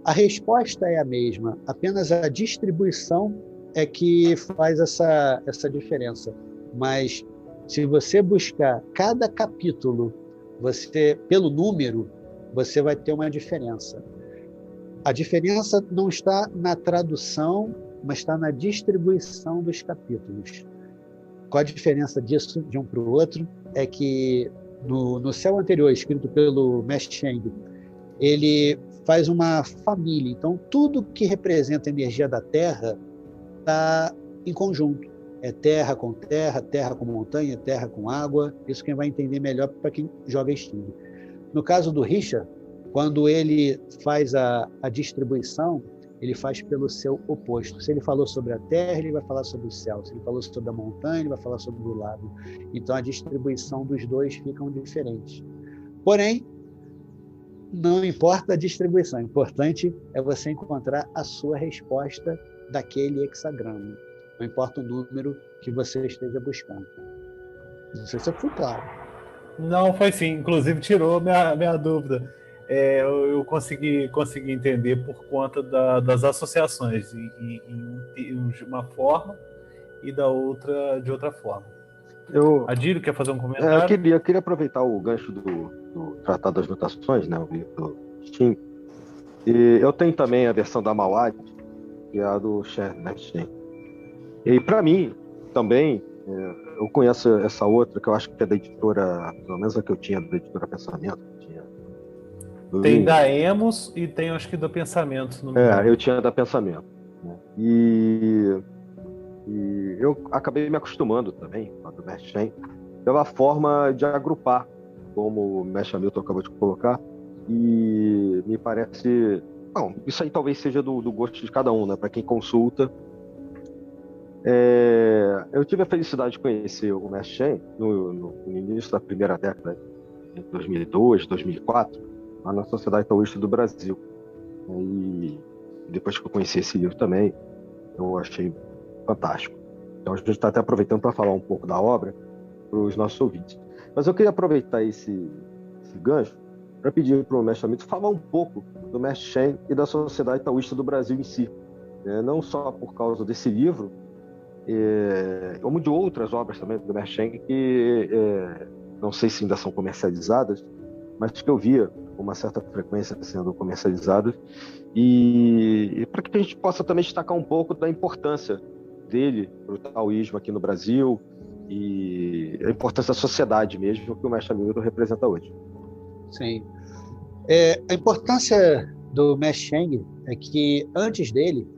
A resposta é a mesma, apenas a distribuição é que faz essa diferença. Mas se você buscar cada capítulo, pelo número, você vai ter uma diferença. A diferença não está na tradução, mas está na distribuição dos capítulos. Qual a diferença disso de um para o outro? É que no céu anterior, escrito pelo Mestre Cheng, ele faz uma família. Então, tudo que representa a energia da Terra está em conjunto. É terra, terra com montanha, terra com água. Isso quem vai entender melhor para quem joga Steam. No caso do Richard, quando ele faz a distribuição, ele faz pelo seu oposto. Se ele falou sobre a terra, ele vai falar sobre o céu. Se ele falou sobre a montanha, ele vai falar sobre o lago. Então, a distribuição dos dois ficam diferentes. Porém, não importa a distribuição, o importante é você encontrar a sua resposta daquele hexagrama. Não importa o número que você esteja buscando. Não sei se eu fui claro. Não, foi sim. Inclusive, tirou minha dúvida. Eu consegui entender por conta das associações de uma forma e da outra de outra forma. Adílio, quer fazer um comentário? Eu queria aproveitar o gancho do Tratado das Mutações, né, o livro do Steam. E eu tenho também a versão da Mawad, que é a do Mestre. E para mim, também, eu conheço essa outra, que eu acho que é da editora, pelo menos a que eu tinha, da editora Pensamento. Tem da Emos e tem, acho que, do Pensamento. Eu tinha da Pensamento. Né? E eu acabei me acostumando também, com a do Mestre Shen, pela forma de agrupar, como o Mestre Hamilton acabou de colocar, e me parece... Bom, isso aí talvez seja do gosto de cada um, né? Para quem consulta. Eu tive a felicidade de conhecer o Mestre Shen no início da primeira década, em 2002, 2004, lá na Sociedade Taoísta do Brasil. E depois que eu conheci esse livro também, eu achei fantástico. Então a gente está até aproveitando para falar um pouco da obra para os nossos ouvintes. Mas eu queria aproveitar esse gancho para pedir para o Mestre Hamilton falar um pouco do Mestre Shen e da Sociedade Taoísta do Brasil em si. Não só por causa desse livro, como de outras obras também do Mestre Shen que não sei se ainda são comercializadas, mas que eu via com uma certa frequência sendo comercializadas, e para que a gente possa também destacar um pouco da importância dele para o taoísmo aqui no Brasil e a importância da sociedade mesmo que o Mestre Hamilton representa hoje. Sim. A importância do Mestre Cheng é que, antes dele,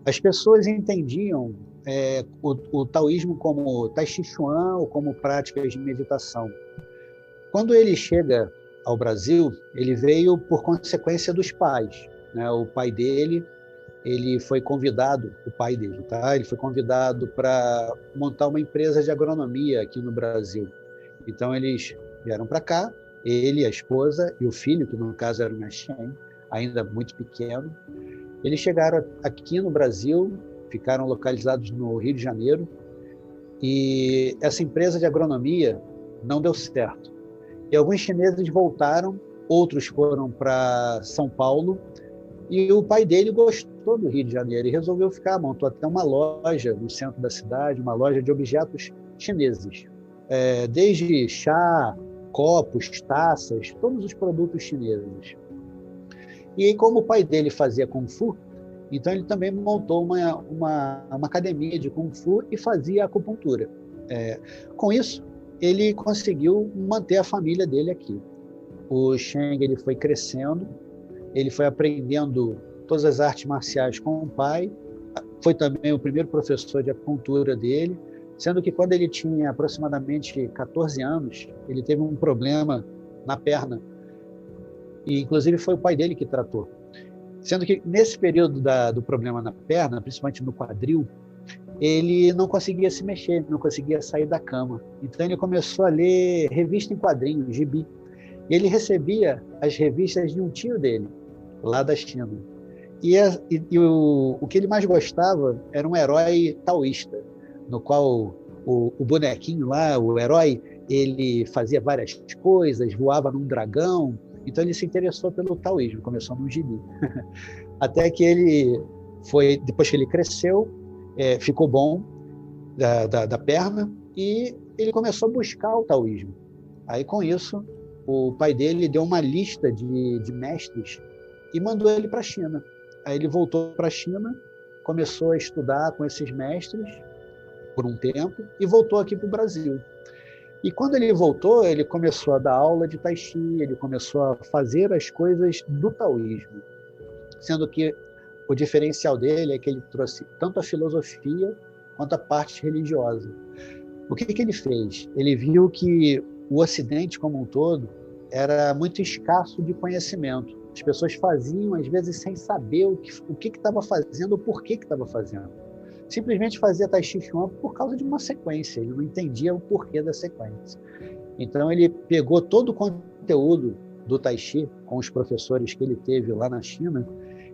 as pessoas entendiam o taoísmo como Tai Chi Chuan ou como práticas de meditação. Quando ele chega ao Brasil, ele veio por consequência dos pais. Né? O pai dele, ele foi convidado, ele foi convidado para montar uma empresa de agronomia aqui no Brasil. Então eles vieram para cá, ele, a esposa e o filho, que no caso era o Mestre Shen, ainda muito pequeno. Eles chegaram aqui no Brasil, ficaram localizados no Rio de Janeiro, e essa empresa de agronomia não deu certo. E alguns chineses voltaram, outros foram para São Paulo, e o pai dele gostou do Rio de Janeiro e resolveu ficar, montou até uma loja no centro da cidade, uma loja de objetos chineses, desde chá, copos, taças, todos os produtos chineses. E aí, como o pai dele fazia Kung Fu, então ele também montou uma academia de Kung Fu e fazia acupuntura. Com isso, ele conseguiu manter a família dele aqui. O Cheng, ele foi crescendo, ele foi aprendendo todas as artes marciais com o pai, foi também o primeiro professor de acupuntura dele, sendo que quando ele tinha aproximadamente 14 anos, ele teve um problema na perna, e inclusive foi o pai dele que tratou. Sendo que nesse período do problema na perna, principalmente no quadril, ele não conseguia se mexer, não conseguia sair da cama. Então ele começou a ler revista em quadrinhos, gibi. E ele recebia as revistas de um tio dele, lá da China. E o que ele mais gostava era um herói taoísta, no qual o bonequinho lá, o herói, ele fazia várias coisas, voava num dragão. Então ele se interessou pelo taoísmo, começou no gibi. Até que ele depois que ele cresceu, ficou bom da perna, e ele começou a buscar o taoísmo. Aí, com isso, o pai dele deu uma lista de mestres e mandou ele para a China. Aí ele voltou para a China, começou a estudar com esses mestres por um tempo e voltou aqui para o Brasil. E quando ele voltou, ele começou a dar aula de Tai Chi, ele começou a fazer as coisas do taoísmo, sendo que o diferencial dele é que ele trouxe tanto a filosofia quanto a parte religiosa. O que ele fez? Ele viu que o Ocidente como um todo era muito escasso de conhecimento. As pessoas faziam, às vezes, sem saber o que estava fazendo, o porquê que estava fazendo. Simplesmente fazia Tai Chi Chuan por causa de uma sequência, ele não entendia o porquê da sequência. Então ele pegou todo o conteúdo do Tai Chi, com os professores que ele teve lá na China,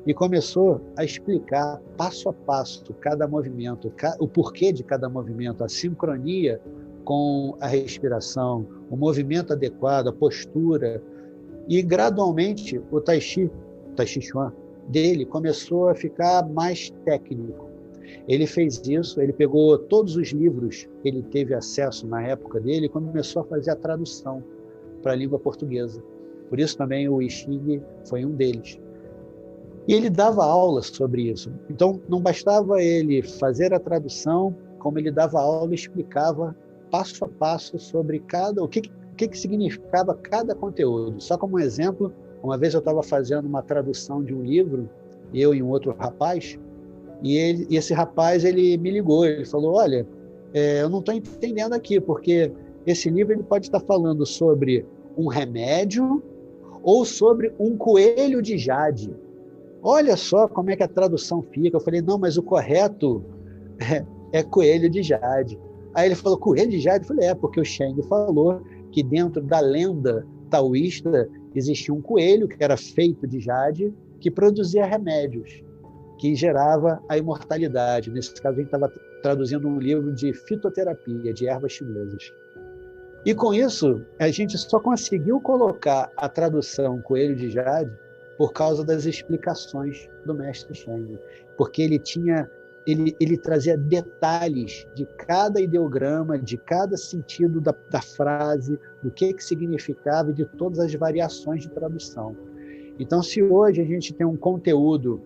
e começou a explicar passo a passo cada movimento, o porquê de cada movimento, a sincronia com a respiração, o movimento adequado, a postura. E gradualmente o Tai Chi Chuan dele começou a ficar mais técnico. Ele fez isso, ele pegou todos os livros que ele teve acesso na época dele e começou a fazer a tradução para a língua portuguesa. Por isso também o I Ching foi um deles. E ele dava aulas sobre isso. Então, não bastava ele fazer a tradução, como ele dava aula e explicava passo a passo sobre o que significava cada conteúdo. Só como um exemplo, uma vez eu estava fazendo uma tradução de um livro, eu e um outro rapaz, e esse rapaz ele me ligou, ele falou, olha, eu não estou entendendo aqui, porque esse livro ele pode estar falando sobre um remédio ou sobre um coelho de jade. Olha só como é que a tradução fica. Eu falei, não, mas o correto é coelho de jade. Aí ele falou, coelho de jade? Eu falei, porque o Sheng falou que dentro da lenda taoísta existia um coelho que era feito de jade, que produzia remédios, que gerava a imortalidade. Nesse caso, a gente estava traduzindo um livro de fitoterapia, de ervas chinesas. E com isso, a gente só conseguiu colocar a tradução coelho de jade por causa das explicações do mestre Sheng, porque ele trazia detalhes de cada ideograma, de cada sentido da frase, do que significava e de todas as variações de tradução. Então, se hoje a gente tem um conteúdo,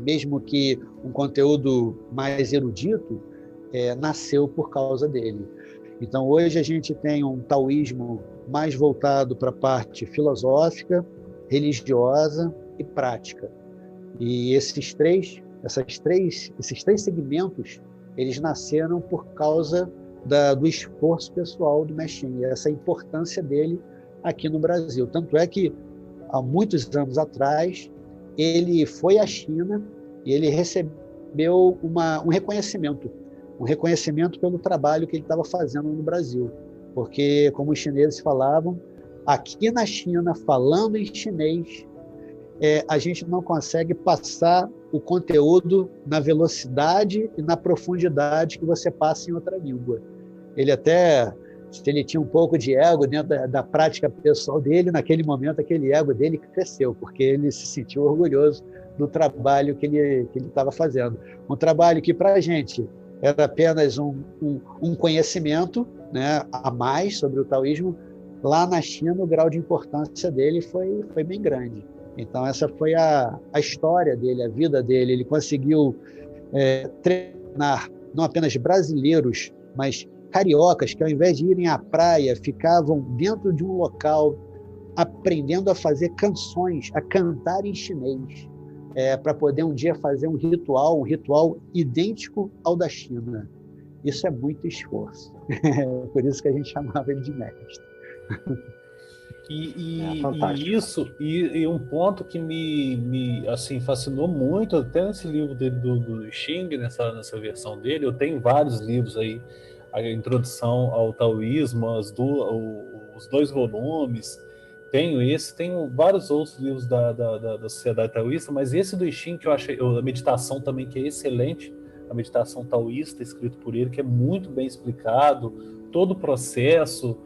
mesmo que um conteúdo mais erudito, nasceu por causa dele. Então, hoje a gente tem um taoísmo mais voltado para a parte filosófica, religiosa e prática. E esses três segmentos, eles nasceram por causa do esforço pessoal do Mestre Sheng, essa importância dele aqui no Brasil. Tanto é que, há muitos anos atrás, ele foi à China e ele recebeu um reconhecimento pelo trabalho que ele estava fazendo no Brasil. Porque, como os chineses falavam, aqui na China, falando em chinês, a gente não consegue passar o conteúdo na velocidade e na profundidade que você passa em outra língua. Ele tinha um pouco de ego dentro da prática pessoal dele, naquele momento aquele ego dele cresceu, porque ele se sentiu orgulhoso do trabalho que ele estava fazendo. Um trabalho que, para a gente, era apenas um conhecimento, né, a mais sobre o taoísmo. Lá na China, o grau de importância dele foi bem grande. Então, essa foi a história dele, a vida dele. Ele conseguiu treinar não apenas brasileiros, mas cariocas, que ao invés de irem à praia, ficavam dentro de um local aprendendo a fazer canções, a cantar em chinês, para poder um dia fazer um ritual idêntico ao da China. Isso é muito esforço. Por isso que a gente chamava ele de mestre. E um ponto que me assim, fascinou muito, até nesse livro dele do Xing, nessa versão dele, eu tenho vários livros aí, a introdução ao taoísmo, os 2 volumes, tenho vários outros livros da Sociedade Taoísta, mas esse do Xing que eu achei, a meditação também, que é excelente, a meditação taoísta, escrito por ele, que é muito bem explicado, todo o processo,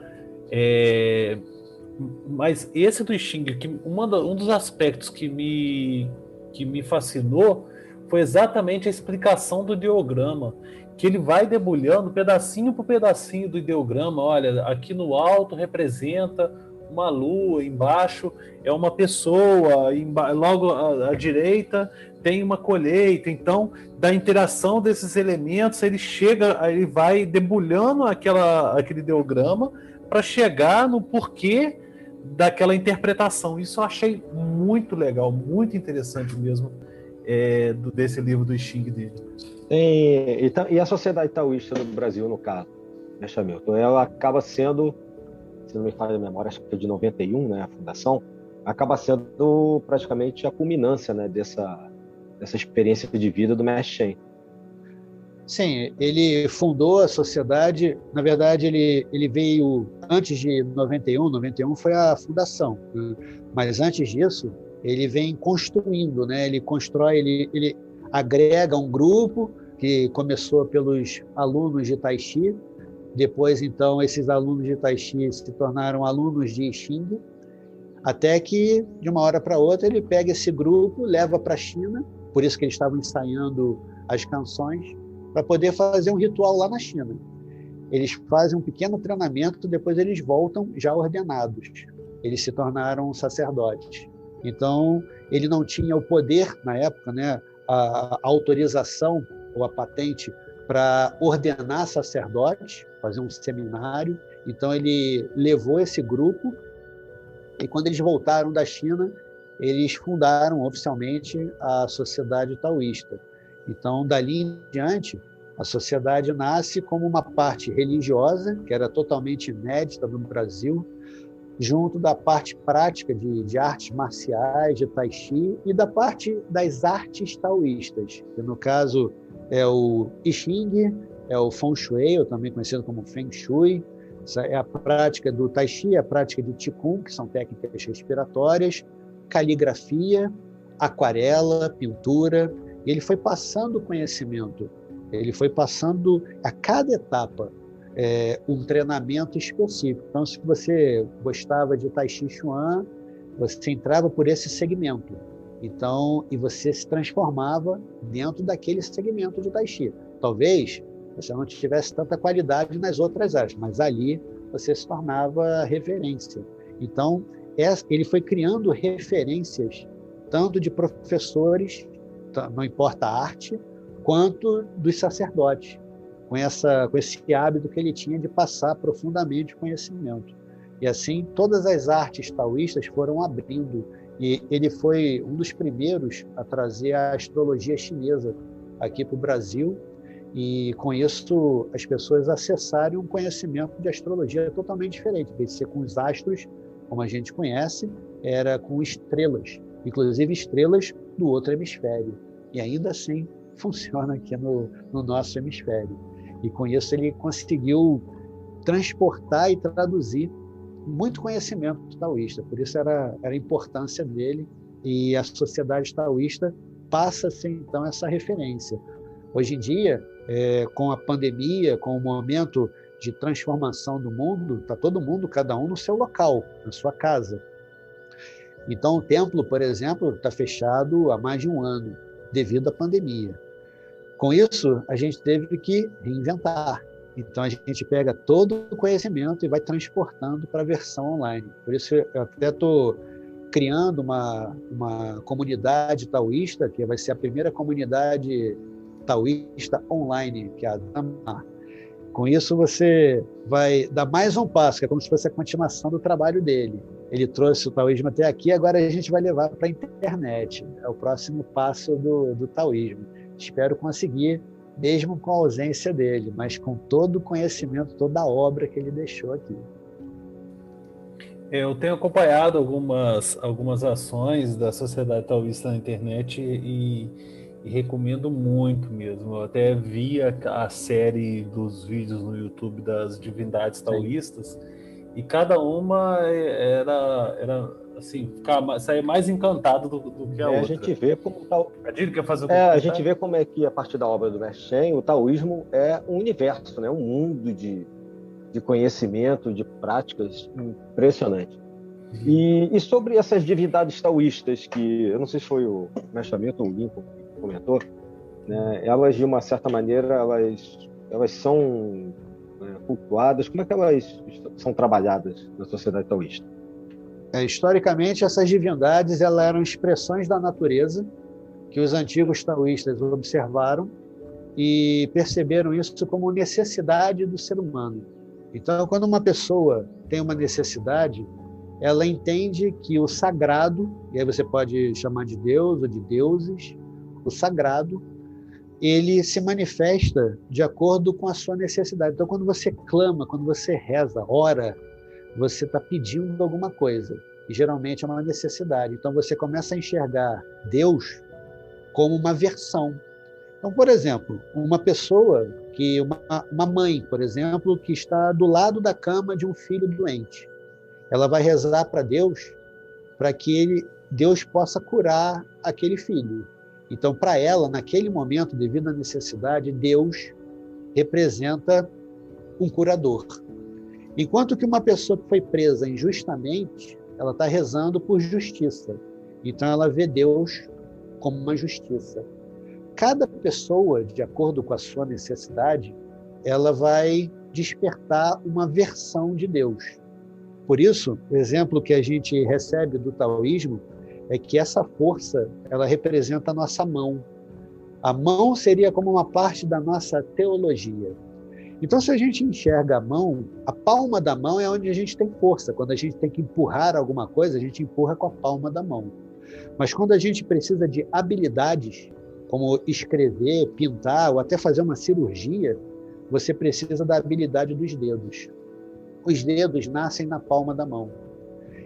mas esse do Xing, um dos aspectos que me fascinou foi exatamente a explicação do ideograma, que ele vai debulhando pedacinho por pedacinho do ideograma. Olha, aqui no alto representa uma lua, embaixo é uma pessoa, logo à direita tem uma colheita. Então, da interação desses elementos, ele vai debulhando aquele ideograma para chegar no porquê daquela interpretação. Isso eu achei muito legal, muito interessante mesmo, desse livro do Xing dele. E a sociedade taoísta no Brasil, no caso, né, Hamilton, ela acaba sendo, se não me falha a memória, acho que é de 91, né, a fundação, acaba sendo praticamente a culminância, né, dessa experiência de vida do Mestre Shen. Sim, ele fundou a sociedade, na verdade ele veio antes de 91 foi a fundação, né? Mas antes disso ele vem construindo, né? Ele agrega um grupo que começou pelos alunos de Tai Chi, depois então esses alunos de Tai Chi se tornaram alunos de I Ching, até que de uma hora para outra ele pega esse grupo, leva para a China, por isso que eles estavam ensaiando as canções, para poder fazer um ritual lá na China. Eles fazem um pequeno treinamento, depois eles voltam já ordenados. Eles se tornaram sacerdotes. Então, ele não tinha o poder, na época, né, a autorização ou a patente para ordenar sacerdotes, fazer um seminário. Então, ele levou esse grupo e, quando eles voltaram da China, eles fundaram oficialmente a Sociedade Taoísta. Então, dali em diante, a sociedade nasce como uma parte religiosa, que era totalmente inédita no Brasil, junto da parte prática de artes marciais, de Tai Chi, e da parte das artes taoístas, que no caso é o I Ching, é o Feng Shui, ou também conhecido como Feng Shui, essa é a prática do Tai Chi, a prática de Qigong, que são técnicas respiratórias, caligrafia, aquarela, pintura. E ele foi passando conhecimento, ele foi passando a cada etapa um treinamento específico. Então, se você gostava de Tai Chi Chuan, você entrava por esse segmento. Então, e você se transformava dentro daquele segmento de Tai Chi. Talvez você não tivesse tanta qualidade nas outras áreas, mas ali você se tornava referência. Então, ele foi criando referências, tanto de professores, não importa a arte, quanto dos sacerdotes, com esse hábito que ele tinha de passar profundamente o conhecimento. E assim, todas as artes taoístas foram abrindo, e ele foi um dos primeiros a trazer a astrologia chinesa aqui para o Brasil, e com isso as pessoas acessarem um conhecimento de astrologia totalmente diferente, em vez de ser com os astros, como a gente conhece, era com estrelas, inclusive estrelas do outro hemisfério. E ainda assim funciona aqui no nosso hemisfério. E com isso ele conseguiu transportar e traduzir muito conhecimento taoísta. Por isso era a importância dele, e a sociedade taoísta passa a ser então essa referência. Hoje em dia, com a pandemia, com o momento de transformação do mundo, está todo mundo, cada um no seu local, na sua casa. Então o templo, por exemplo, está fechado há mais de um ano, devido à pandemia. Com isso, a gente teve que reinventar. Então, a gente pega todo o conhecimento e vai transportando para a versão online. Por isso, eu até estou criando uma comunidade taoísta, que vai ser a primeira comunidade taoísta online, que é a Dhamma. Com isso, você vai dar mais um passo, que é como se fosse a continuação do trabalho dele. Ele trouxe o taoísmo até aqui, agora a gente vai levar para a internet. É o próximo passo do taoísmo. Espero conseguir, mesmo com a ausência dele, mas com todo o conhecimento, toda a obra que ele deixou aqui. Eu tenho acompanhado algumas ações da Sociedade Taoísta na internet e recomendo muito mesmo. Eu até vi a série dos vídeos no YouTube das divindades taoístas. Sim. E cada uma era assim, sair mais encantado do que a outra. A gente vê como quer fazer a gente vê como é que, a partir da obra do Mestre Shen, o taoísmo é um universo, né? Um mundo de conhecimento, de práticas impressionante. E sobre essas divindades taoístas, que eu não sei se foi o Mestre Hamilton, o Lincoln, que comentou, né? Elas, de uma certa maneira, elas são cultuadas. Como é que elas são trabalhadas na sociedade taoísta? Historicamente, essas divindades elas eram expressões da natureza que os antigos taoístas observaram e perceberam isso como necessidade do ser humano. Então, quando uma pessoa tem uma necessidade, ela entende que o sagrado, e aí você pode chamar de Deus ou de deuses, o sagrado, ele se manifesta de acordo com a sua necessidade. Então, quando você clama, quando você reza, ora, você está pedindo alguma coisa, e geralmente é uma necessidade. Então, você começa a enxergar Deus como uma versão. Então, por exemplo, uma mãe, por exemplo, que está do lado da cama de um filho doente, ela vai rezar para Deus para que Deus possa curar aquele filho. Então, para ela, naquele momento, devido à necessidade, Deus representa um curador. Enquanto que uma pessoa que foi presa injustamente, ela está rezando por justiça. Então, ela vê Deus como uma justiça. Cada pessoa, de acordo com a sua necessidade, ela vai despertar uma versão de Deus. Por isso, o exemplo que a gente recebe do taoísmo é que essa força, ela representa a nossa mão. A mão seria como uma parte da nossa teologia. Então, se a gente enxerga a mão, a palma da mão é onde a gente tem força. Quando a gente tem que empurrar alguma coisa, a gente empurra com a palma da mão. Mas quando a gente precisa de habilidades, como escrever, pintar ou até fazer uma cirurgia, você precisa da habilidade dos dedos. Os dedos nascem na palma da mão.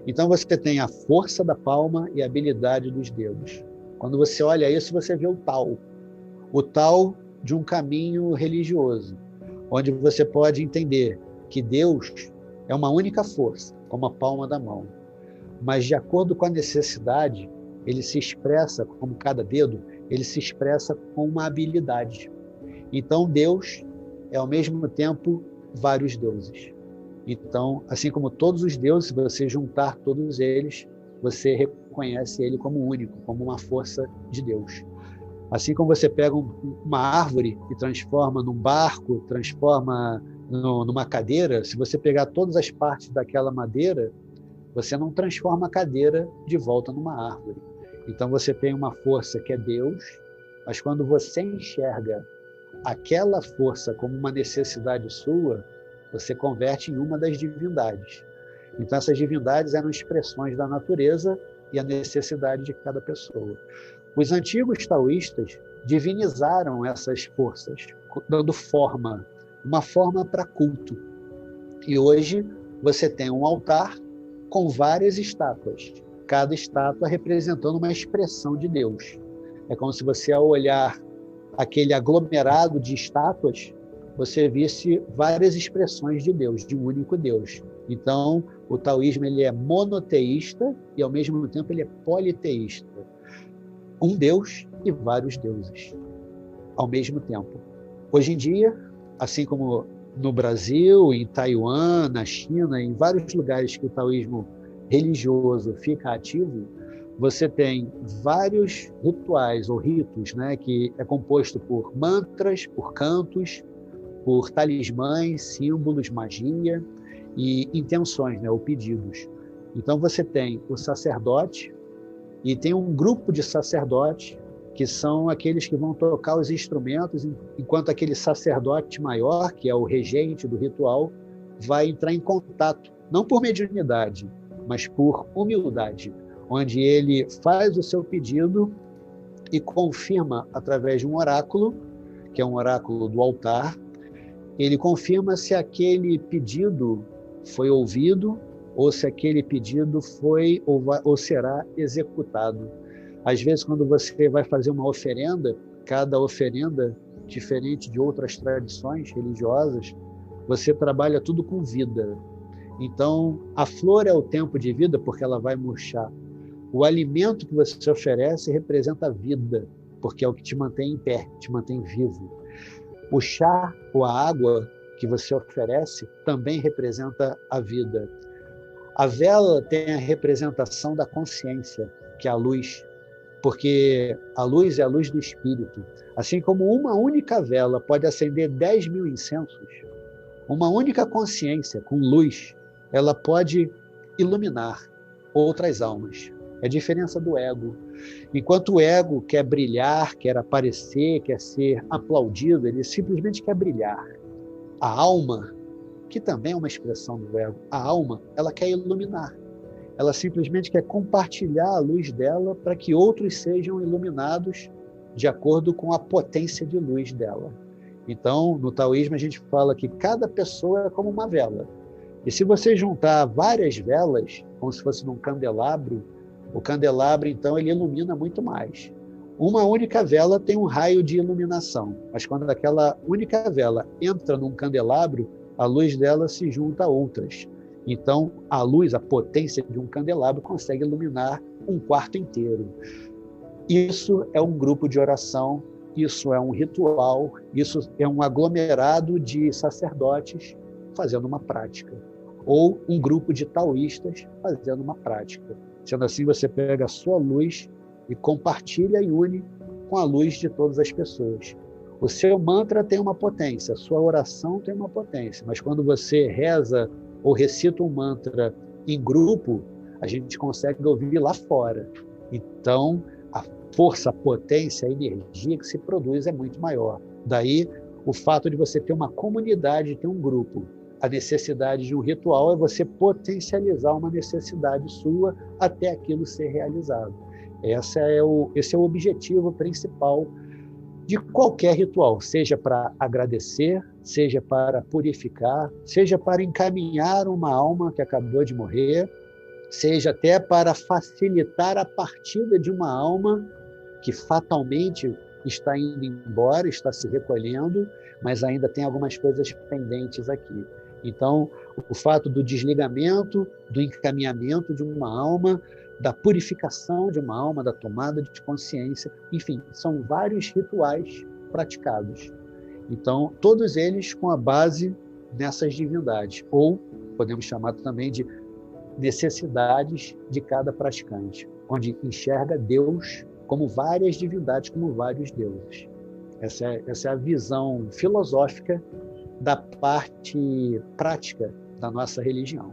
Então você tem a força da palma e a habilidade dos dedos. Quando você olha isso, você vê o Tao de um caminho religioso, onde você pode entender que Deus é uma única força, como a palma da mão. Mas de acordo com a necessidade, ele se expressa, como cada dedo, ele se expressa com uma habilidade. Então Deus é ao mesmo tempo vários deuses. Então, assim como todos os deuses, se você juntar todos eles, você reconhece ele como único, como uma força de Deus. Assim como você pega uma árvore e transforma num barco, transforma numa cadeira, se você pegar todas as partes daquela madeira, você não transforma a cadeira de volta numa árvore. Então você tem uma força que é Deus, mas quando você enxerga aquela força como uma necessidade sua, você converte em uma das divindades. Então essas divindades eram expressões da natureza e a necessidade de cada pessoa. Os antigos taoístas divinizaram essas forças, dando forma, uma forma para culto. E hoje você tem um altar com várias estátuas, cada estátua representando uma expressão de Deus. É como se você, ao olhar aquele aglomerado de estátuas, você visse várias expressões de Deus, de um único Deus. Então, o taoísmo ele é monoteísta e, ao mesmo tempo, ele é politeísta. Um Deus e vários deuses, ao mesmo tempo. Hoje em dia, assim como no Brasil, em Taiwan, na China, em vários lugares que o taoísmo religioso fica ativo, você tem vários rituais ou ritos, né, que é composto por mantras, por cantos, por talismãs, símbolos, magia e intenções, né, ou pedidos. Então você tem o sacerdote e tem um grupo de sacerdotes que são aqueles que vão tocar os instrumentos, enquanto aquele sacerdote maior, que é o regente do ritual, vai entrar em contato, não por mediunidade, mas por humildade, onde ele faz o seu pedido e confirma através de um oráculo, que é um oráculo do altar, ele confirma se aquele pedido foi ouvido ou se aquele pedido foi ou será executado. Às vezes, quando você vai fazer uma oferenda, cada oferenda, diferente de outras tradições religiosas, você trabalha tudo com vida. Então, a flor é o tempo de vida porque ela vai murchar. O alimento que você oferece representa a vida, porque é o que te mantém em pé, te mantém vivo. O chá ou a água que você oferece também representa a vida. A vela tem a representação da consciência, que é a luz, porque a luz é a luz do espírito. Assim como uma única vela pode acender 10.000 incensos, uma única consciência com luz, ela pode iluminar. outras almas. É a diferença do ego. Enquanto o ego quer brilhar, quer aparecer, quer ser aplaudido, ele simplesmente quer brilhar. A alma, que também é uma expressão do ego, a alma, ela quer iluminar. Ela simplesmente quer compartilhar a luz dela para que outros sejam iluminados de acordo com a potência de luz dela. Então, no taoísmo, a gente fala que cada pessoa é como uma vela. E se você juntar várias velas, como se fosse num candelabro, o candelabro, então, ele ilumina muito mais. Uma única vela tem um raio de iluminação, mas quando aquela única vela entra num candelabro, a luz dela se junta a outras. Então, a luz, a potência de um candelabro consegue iluminar um quarto inteiro. Isso é um grupo de oração, isso é um ritual, isso é um aglomerado de sacerdotes fazendo uma prática, ou um grupo de taoístas fazendo uma prática. Sendo assim, você pega a sua luz e compartilha e une com a luz de todas as pessoas. O seu mantra tem uma potência, a sua oração tem uma potência, mas quando você reza ou recita um mantra em grupo, a gente consegue ouvir lá fora. Então, a força, a potência, a energia que se produz é muito maior. Daí, o fato de você ter uma comunidade, ter um grupo. A necessidade de um ritual é você potencializar uma necessidade sua até aquilo ser realizado. Esse é o objetivo principal de qualquer ritual, seja para agradecer, seja para purificar, seja para encaminhar uma alma que acabou de morrer, seja até para facilitar a partida de uma alma que fatalmente está indo embora, está se recolhendo, mas ainda tem algumas coisas pendentes aqui. Então, o fato do desligamento, do encaminhamento de uma alma, da purificação de uma alma, da tomada de consciência, enfim, são vários rituais praticados. Então, todos eles com a base nessas divindades, ou podemos chamar também de necessidades de cada praticante, onde enxerga Deus como várias divindades, como vários deuses. Essa é a visão filosófica da parte prática da nossa religião.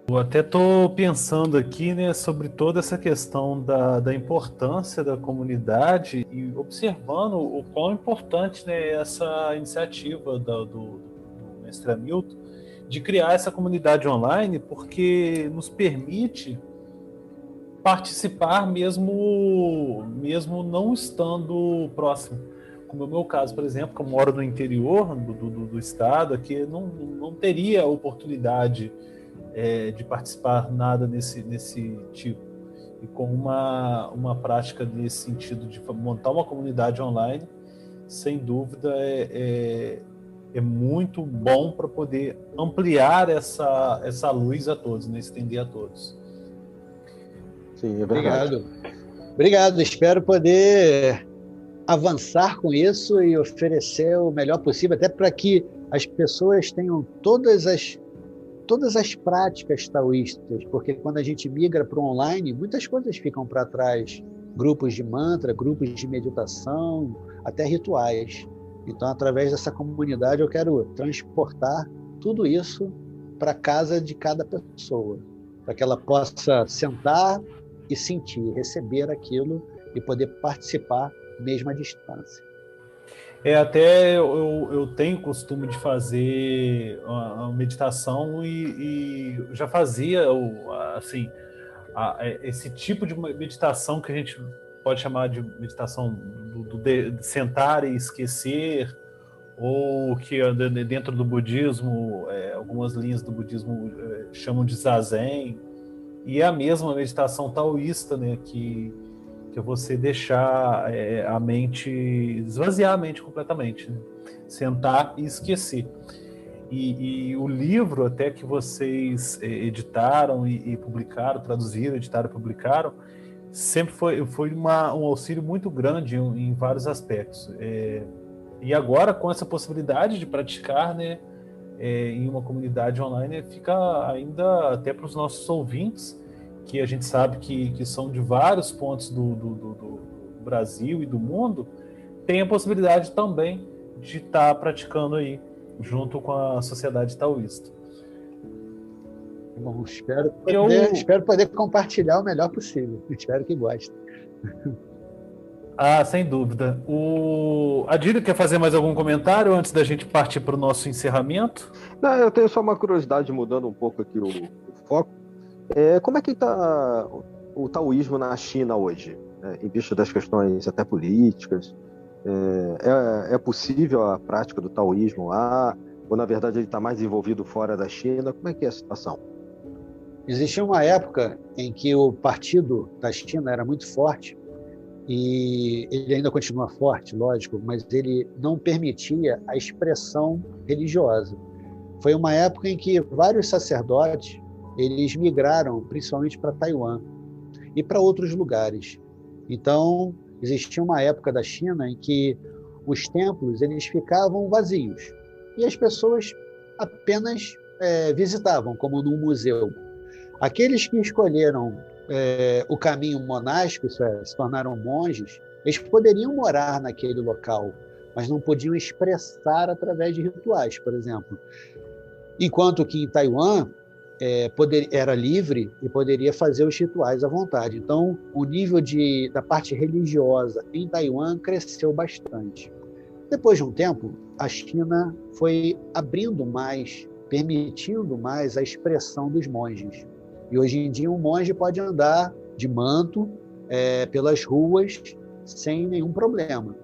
Eu até estou pensando aqui, né, sobre toda essa questão da importância da comunidade e observando o quão importante, né, essa iniciativa do mestre Hamilton de criar essa comunidade online, porque nos permite participar mesmo não estando próximo. Como é o meu caso, por exemplo, que eu moro no interior do estado, aqui não teria oportunidade de participar nada nesse tipo. E com uma prática nesse sentido de montar uma comunidade online, sem dúvida é muito bom para poder ampliar essa luz a todos, né? Estender a todos. Sim, é verdade. Obrigado. Espero poder avançar com isso e oferecer o melhor possível, até para que as pessoas tenham todas as práticas taoístas, porque quando a gente migra para o online, muitas coisas ficam para trás. Grupos de mantra, grupos de meditação, até rituais. Então, através dessa comunidade, eu quero transportar tudo isso para a casa de cada pessoa, para que ela possa sentar e sentir, receber aquilo e poder participar mesmo à distância. Até eu tenho o costume de fazer a meditação e já fazia assim, esse tipo de meditação que a gente pode chamar de meditação de sentar e esquecer, ou que dentro do budismo, algumas linhas do budismo chamam de zazen, e é a mesma meditação taoísta, né, que é você deixar a mente, esvaziar a mente completamente, né? Sentar e esquecer. E o livro até que vocês editaram e publicaram, traduziram, editaram e publicaram, sempre foi um auxílio muito grande em vários aspectos. E agora, com essa possibilidade de praticar, né, em uma comunidade online, fica ainda até para os nossos ouvintes, que a gente sabe que são de vários pontos do Brasil e do mundo, tem a possibilidade também de estar praticando aí, junto com a sociedade taoísta. Bom, Eu, espero poder compartilhar o melhor possível. Espero que gostem. sem dúvida. O Adílio quer fazer mais algum comentário antes da gente partir para o nosso encerramento? Não, eu tenho só uma curiosidade, mudando um pouco aqui o foco. Como é que está o taoísmo na China hoje, né, em vista das questões até políticas? É possível a prática do taoísmo lá? Ou, na verdade, ele está mais envolvido fora da China? Como é que é a situação? Existia uma época em que o partido da China era muito forte, e ele ainda continua forte, lógico, mas ele não permitia a expressão religiosa. Foi uma época em que vários sacerdotes eles migraram principalmente para Taiwan e para outros lugares. Então, existia uma época da China em que os templos eles ficavam vazios e as pessoas apenas visitavam, como num museu. Aqueles que escolheram o caminho monástico, isso é, se tornaram monges, eles poderiam morar naquele local, mas não podiam expressar através de rituais, por exemplo. Enquanto que em Taiwan era livre e poderia fazer os rituais à vontade. Então, o nível da parte religiosa em Taiwan cresceu bastante. Depois de um tempo, a China foi abrindo mais, permitindo mais a expressão dos monges. E hoje em dia um monge pode andar de manto pelas ruas sem nenhum problema.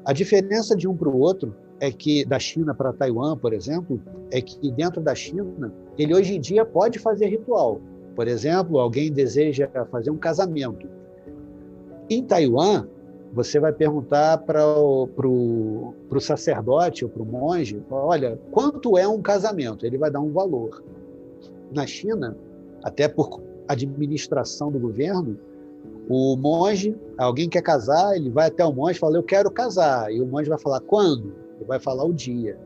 A diferença de um para o outro é que, da China para Taiwan, por exemplo, é que dentro da China, ele hoje em dia pode fazer ritual. Por exemplo, alguém deseja fazer um casamento. Em Taiwan, você vai perguntar para o sacerdote ou para o monge, olha, quanto é um casamento? Ele vai dar um valor. Na China, até por administração do governo, o monge, alguém quer casar, ele vai até o monge e fala, eu quero casar. E o monge vai falar, quando? Ele vai falar o dia.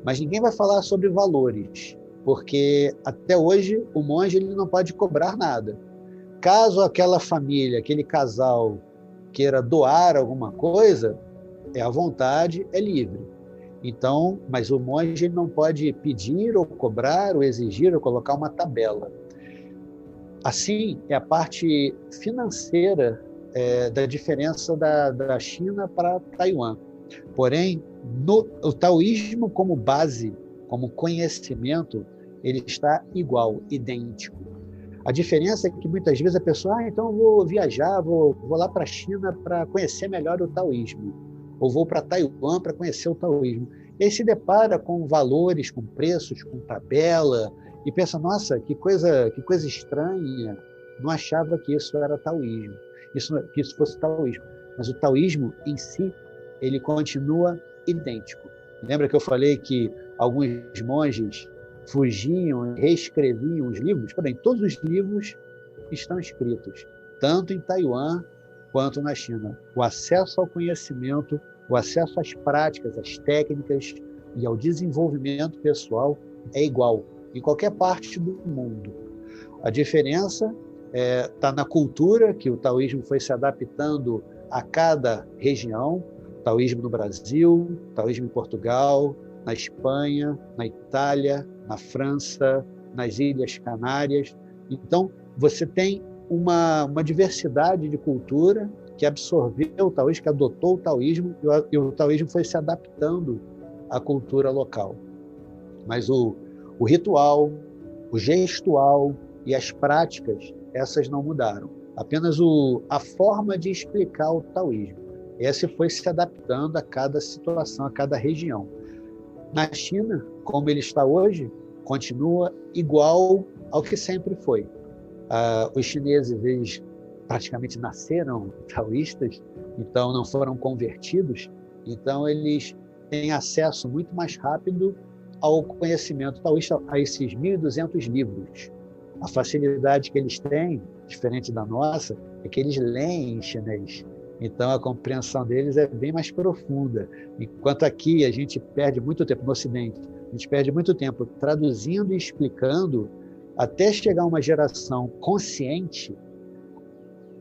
Mas ninguém vai falar sobre valores, porque até hoje o monge ele não pode cobrar nada. Caso aquela família, aquele casal queira doar alguma coisa, é à vontade, é livre. Então, mas o monge ele não pode pedir ou cobrar ou exigir ou colocar uma tabela. Assim, é a parte financeira da diferença da China para Taiwan. Porém, o taoísmo como base, como conhecimento, ele está igual, idêntico. A diferença é que muitas vezes a pessoa, então eu vou viajar, vou lá para a China para conhecer melhor o taoísmo, ou vou para Taiwan para conhecer o taoísmo. E aí se depara com valores, com preços, com tabela, e pensa, nossa, que coisa estranha, não achava que isso era taoísmo, que isso fosse taoísmo. Mas o taoísmo em si, ele continua idêntico. Lembra que eu falei que alguns monges fugiam e reescreviam os livros? Porém, todos os livros estão escritos, tanto em Taiwan quanto na China. O acesso ao conhecimento, o acesso às práticas, às técnicas e ao desenvolvimento pessoal é igual em qualquer parte do mundo. A diferença está na cultura, que o taoísmo foi se adaptando a cada região, taoísmo no Brasil, taoísmo em Portugal, na Espanha, na Itália, na França, nas Ilhas Canárias. Então, você tem uma diversidade de cultura que absorveu o taoísmo, que adotou o taoísmo, e o taoísmo foi se adaptando à cultura local. Mas o ritual, o gestual e as práticas, essas não mudaram. Apenas a forma de explicar o taoísmo. Esse foi se adaptando a cada situação, a cada região. Na China, como ele está hoje, continua igual ao que sempre foi. Os chineses, eles praticamente nasceram taoístas, então não foram convertidos, então eles têm acesso muito mais rápido ao conhecimento taoísta, a esses 1.200 livros. A facilidade que eles têm, diferente da nossa, é que eles leem em chinês. Então, a compreensão deles é bem mais profunda. Enquanto aqui a gente perde muito tempo, no Ocidente, a gente perde muito tempo traduzindo e explicando até chegar a uma geração consciente.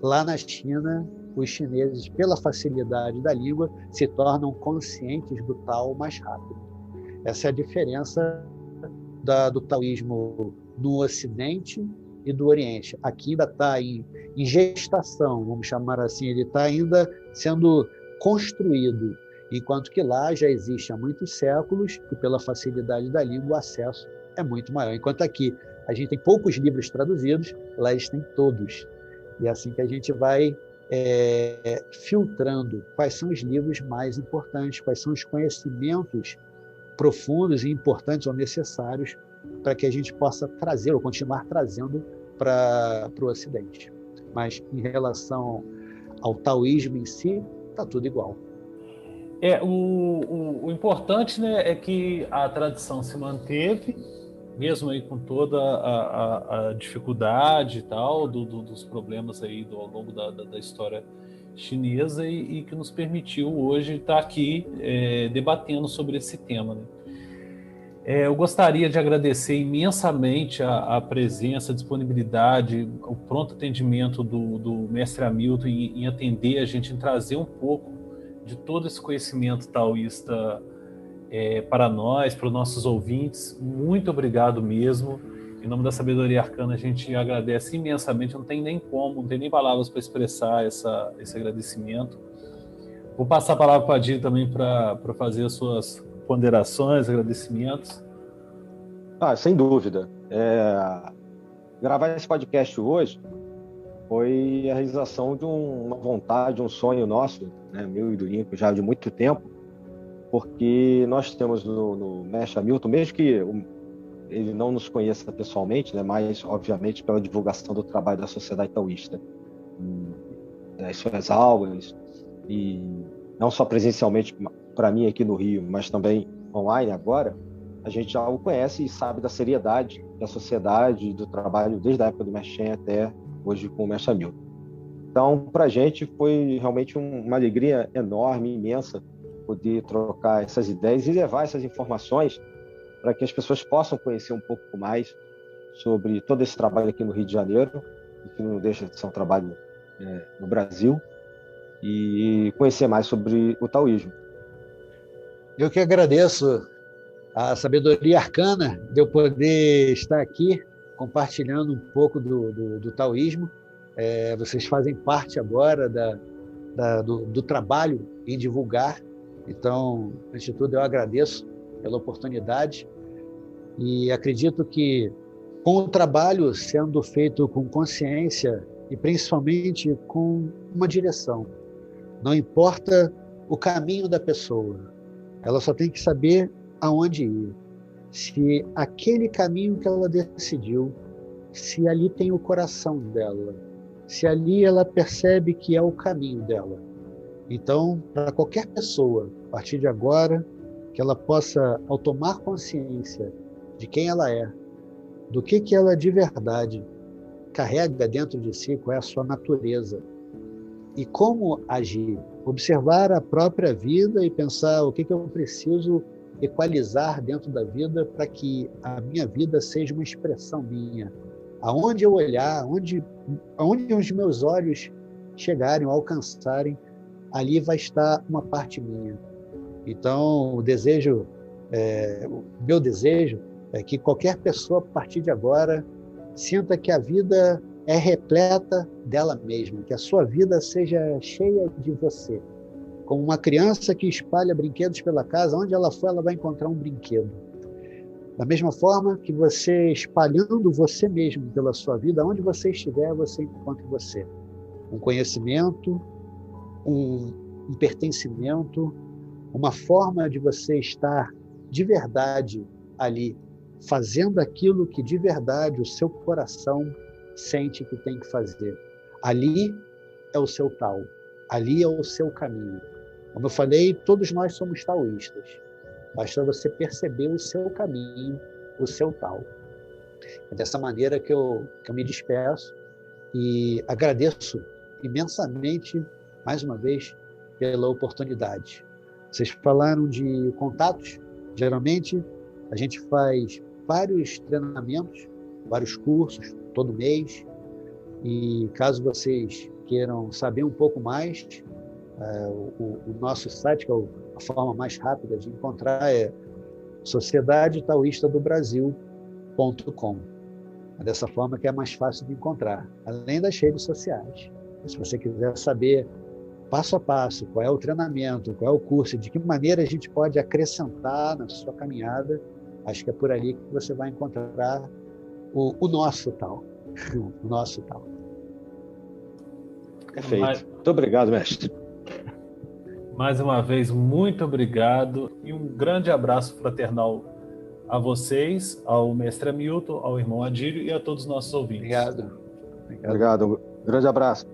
Lá na China, os chineses, pela facilidade da língua, se tornam conscientes do Tao mais rápido. Essa é a diferença do taoísmo no Ocidente e do Oriente. Aqui ainda está em gestação, vamos chamar assim, ele está ainda sendo construído, enquanto que lá já existe há muitos séculos e pela facilidade da língua o acesso é muito maior. Enquanto aqui a gente tem poucos livros traduzidos, lá eles têm todos. E é assim que a gente vai filtrando quais são os livros mais importantes, quais são os conhecimentos profundos e importantes ou necessários para que a gente possa trazer ou continuar trazendo para o Ocidente. Mas em relação ao taoísmo em si, está tudo igual. O importante, né, é que a tradição se manteve, mesmo aí com toda a dificuldade e tal, dos problemas aí ao longo da história chinesa e que nos permitiu hoje estar aqui debatendo sobre esse tema, né? Eu gostaria de agradecer imensamente a presença, a disponibilidade, o pronto atendimento do mestre Hamilton em atender a gente, em trazer um pouco de todo esse conhecimento taoísta para nós, para os nossos ouvintes. Muito obrigado mesmo. Em nome da Sabedoria Arcana, a gente agradece imensamente. Não tem nem palavras para expressar esse agradecimento. Vou passar a palavra para a Di também para fazer as suas ponderações, agradecimentos. Sem dúvida. Gravar esse podcast hoje foi a realização de uma vontade, um sonho nosso, né, meu e do Lincoln, já de muito tempo, porque nós temos no mestre Hamilton, mesmo que ele não nos conheça pessoalmente, né, mas, obviamente, pela divulgação do trabalho da Sociedade Taoísta, das suas aulas, e não só presencialmente para mim aqui no Rio, mas também online agora, a gente já o conhece e sabe da seriedade da sociedade, do trabalho desde a época do Mestre Shen até hoje com o Mestre Hamilton. Então, para a gente foi realmente uma alegria enorme, imensa, poder trocar essas ideias e levar essas informações para que as pessoas possam conhecer um pouco mais sobre todo esse trabalho aqui no Rio de Janeiro, que não deixa de ser um trabalho no Brasil, e conhecer mais sobre o taoísmo. Eu que agradeço a Sabedoria Arcana de eu poder estar aqui compartilhando um pouco do taoísmo. Vocês fazem parte agora do trabalho em divulgar. Então, antes de tudo, eu agradeço pela oportunidade e acredito que com o trabalho sendo feito com consciência e principalmente com uma direção, não importa o caminho da pessoa, ela só tem que saber aonde ir. Se aquele caminho que ela decidiu, se ali tem o coração dela, se ali ela percebe que é o caminho dela. Então, para qualquer pessoa, a partir de agora, que ela possa, ao tomar consciência de quem ela é, do que ela de verdade carrega dentro de si, qual é a sua natureza, e como agir, observar a própria vida e pensar o que eu preciso equalizar dentro da vida para que a minha vida seja uma expressão minha. Aonde eu olhar, aonde os meus olhos chegarem ou alcançarem, ali vai estar uma parte minha. Então, o meu desejo é que qualquer pessoa, a partir de agora, sinta que a vida é repleta dela mesma, que a sua vida seja cheia de você. Como uma criança que espalha brinquedos pela casa, onde ela for, ela vai encontrar um brinquedo. Da mesma forma que você espalhando você mesmo pela sua vida, onde você estiver, você encontra você. Um conhecimento, um pertencimento, uma forma de você estar de verdade ali, fazendo aquilo que de verdade o seu coração sente que tem que fazer. Ali é o seu Tao, ali é o seu caminho. Como eu falei, todos nós somos taoístas. Basta você perceber o seu caminho, o seu Tao. É dessa maneira que eu me despeço e agradeço imensamente, mais uma vez, pela oportunidade. Vocês falaram de contatos. Geralmente, a gente faz vários treinamentos, vários cursos, todo mês. E caso vocês queiram saber um pouco mais, o nosso site, que é a forma mais rápida de encontrar, é sociedadetaoistadobrasil.com. É dessa forma que é mais fácil de encontrar, além das redes sociais. Se você quiser saber passo a passo qual é o treinamento, qual é o curso, de que maneira a gente pode acrescentar na sua caminhada, acho que é por ali que você vai encontrar o nosso tal. O nosso tal. Perfeito. Muito obrigado, mestre. Mais uma vez, muito obrigado e um grande abraço fraternal a vocês, ao mestre Hamilton, ao irmão Adílio e a todos os nossos ouvintes. Obrigado. Obrigado. Um grande abraço.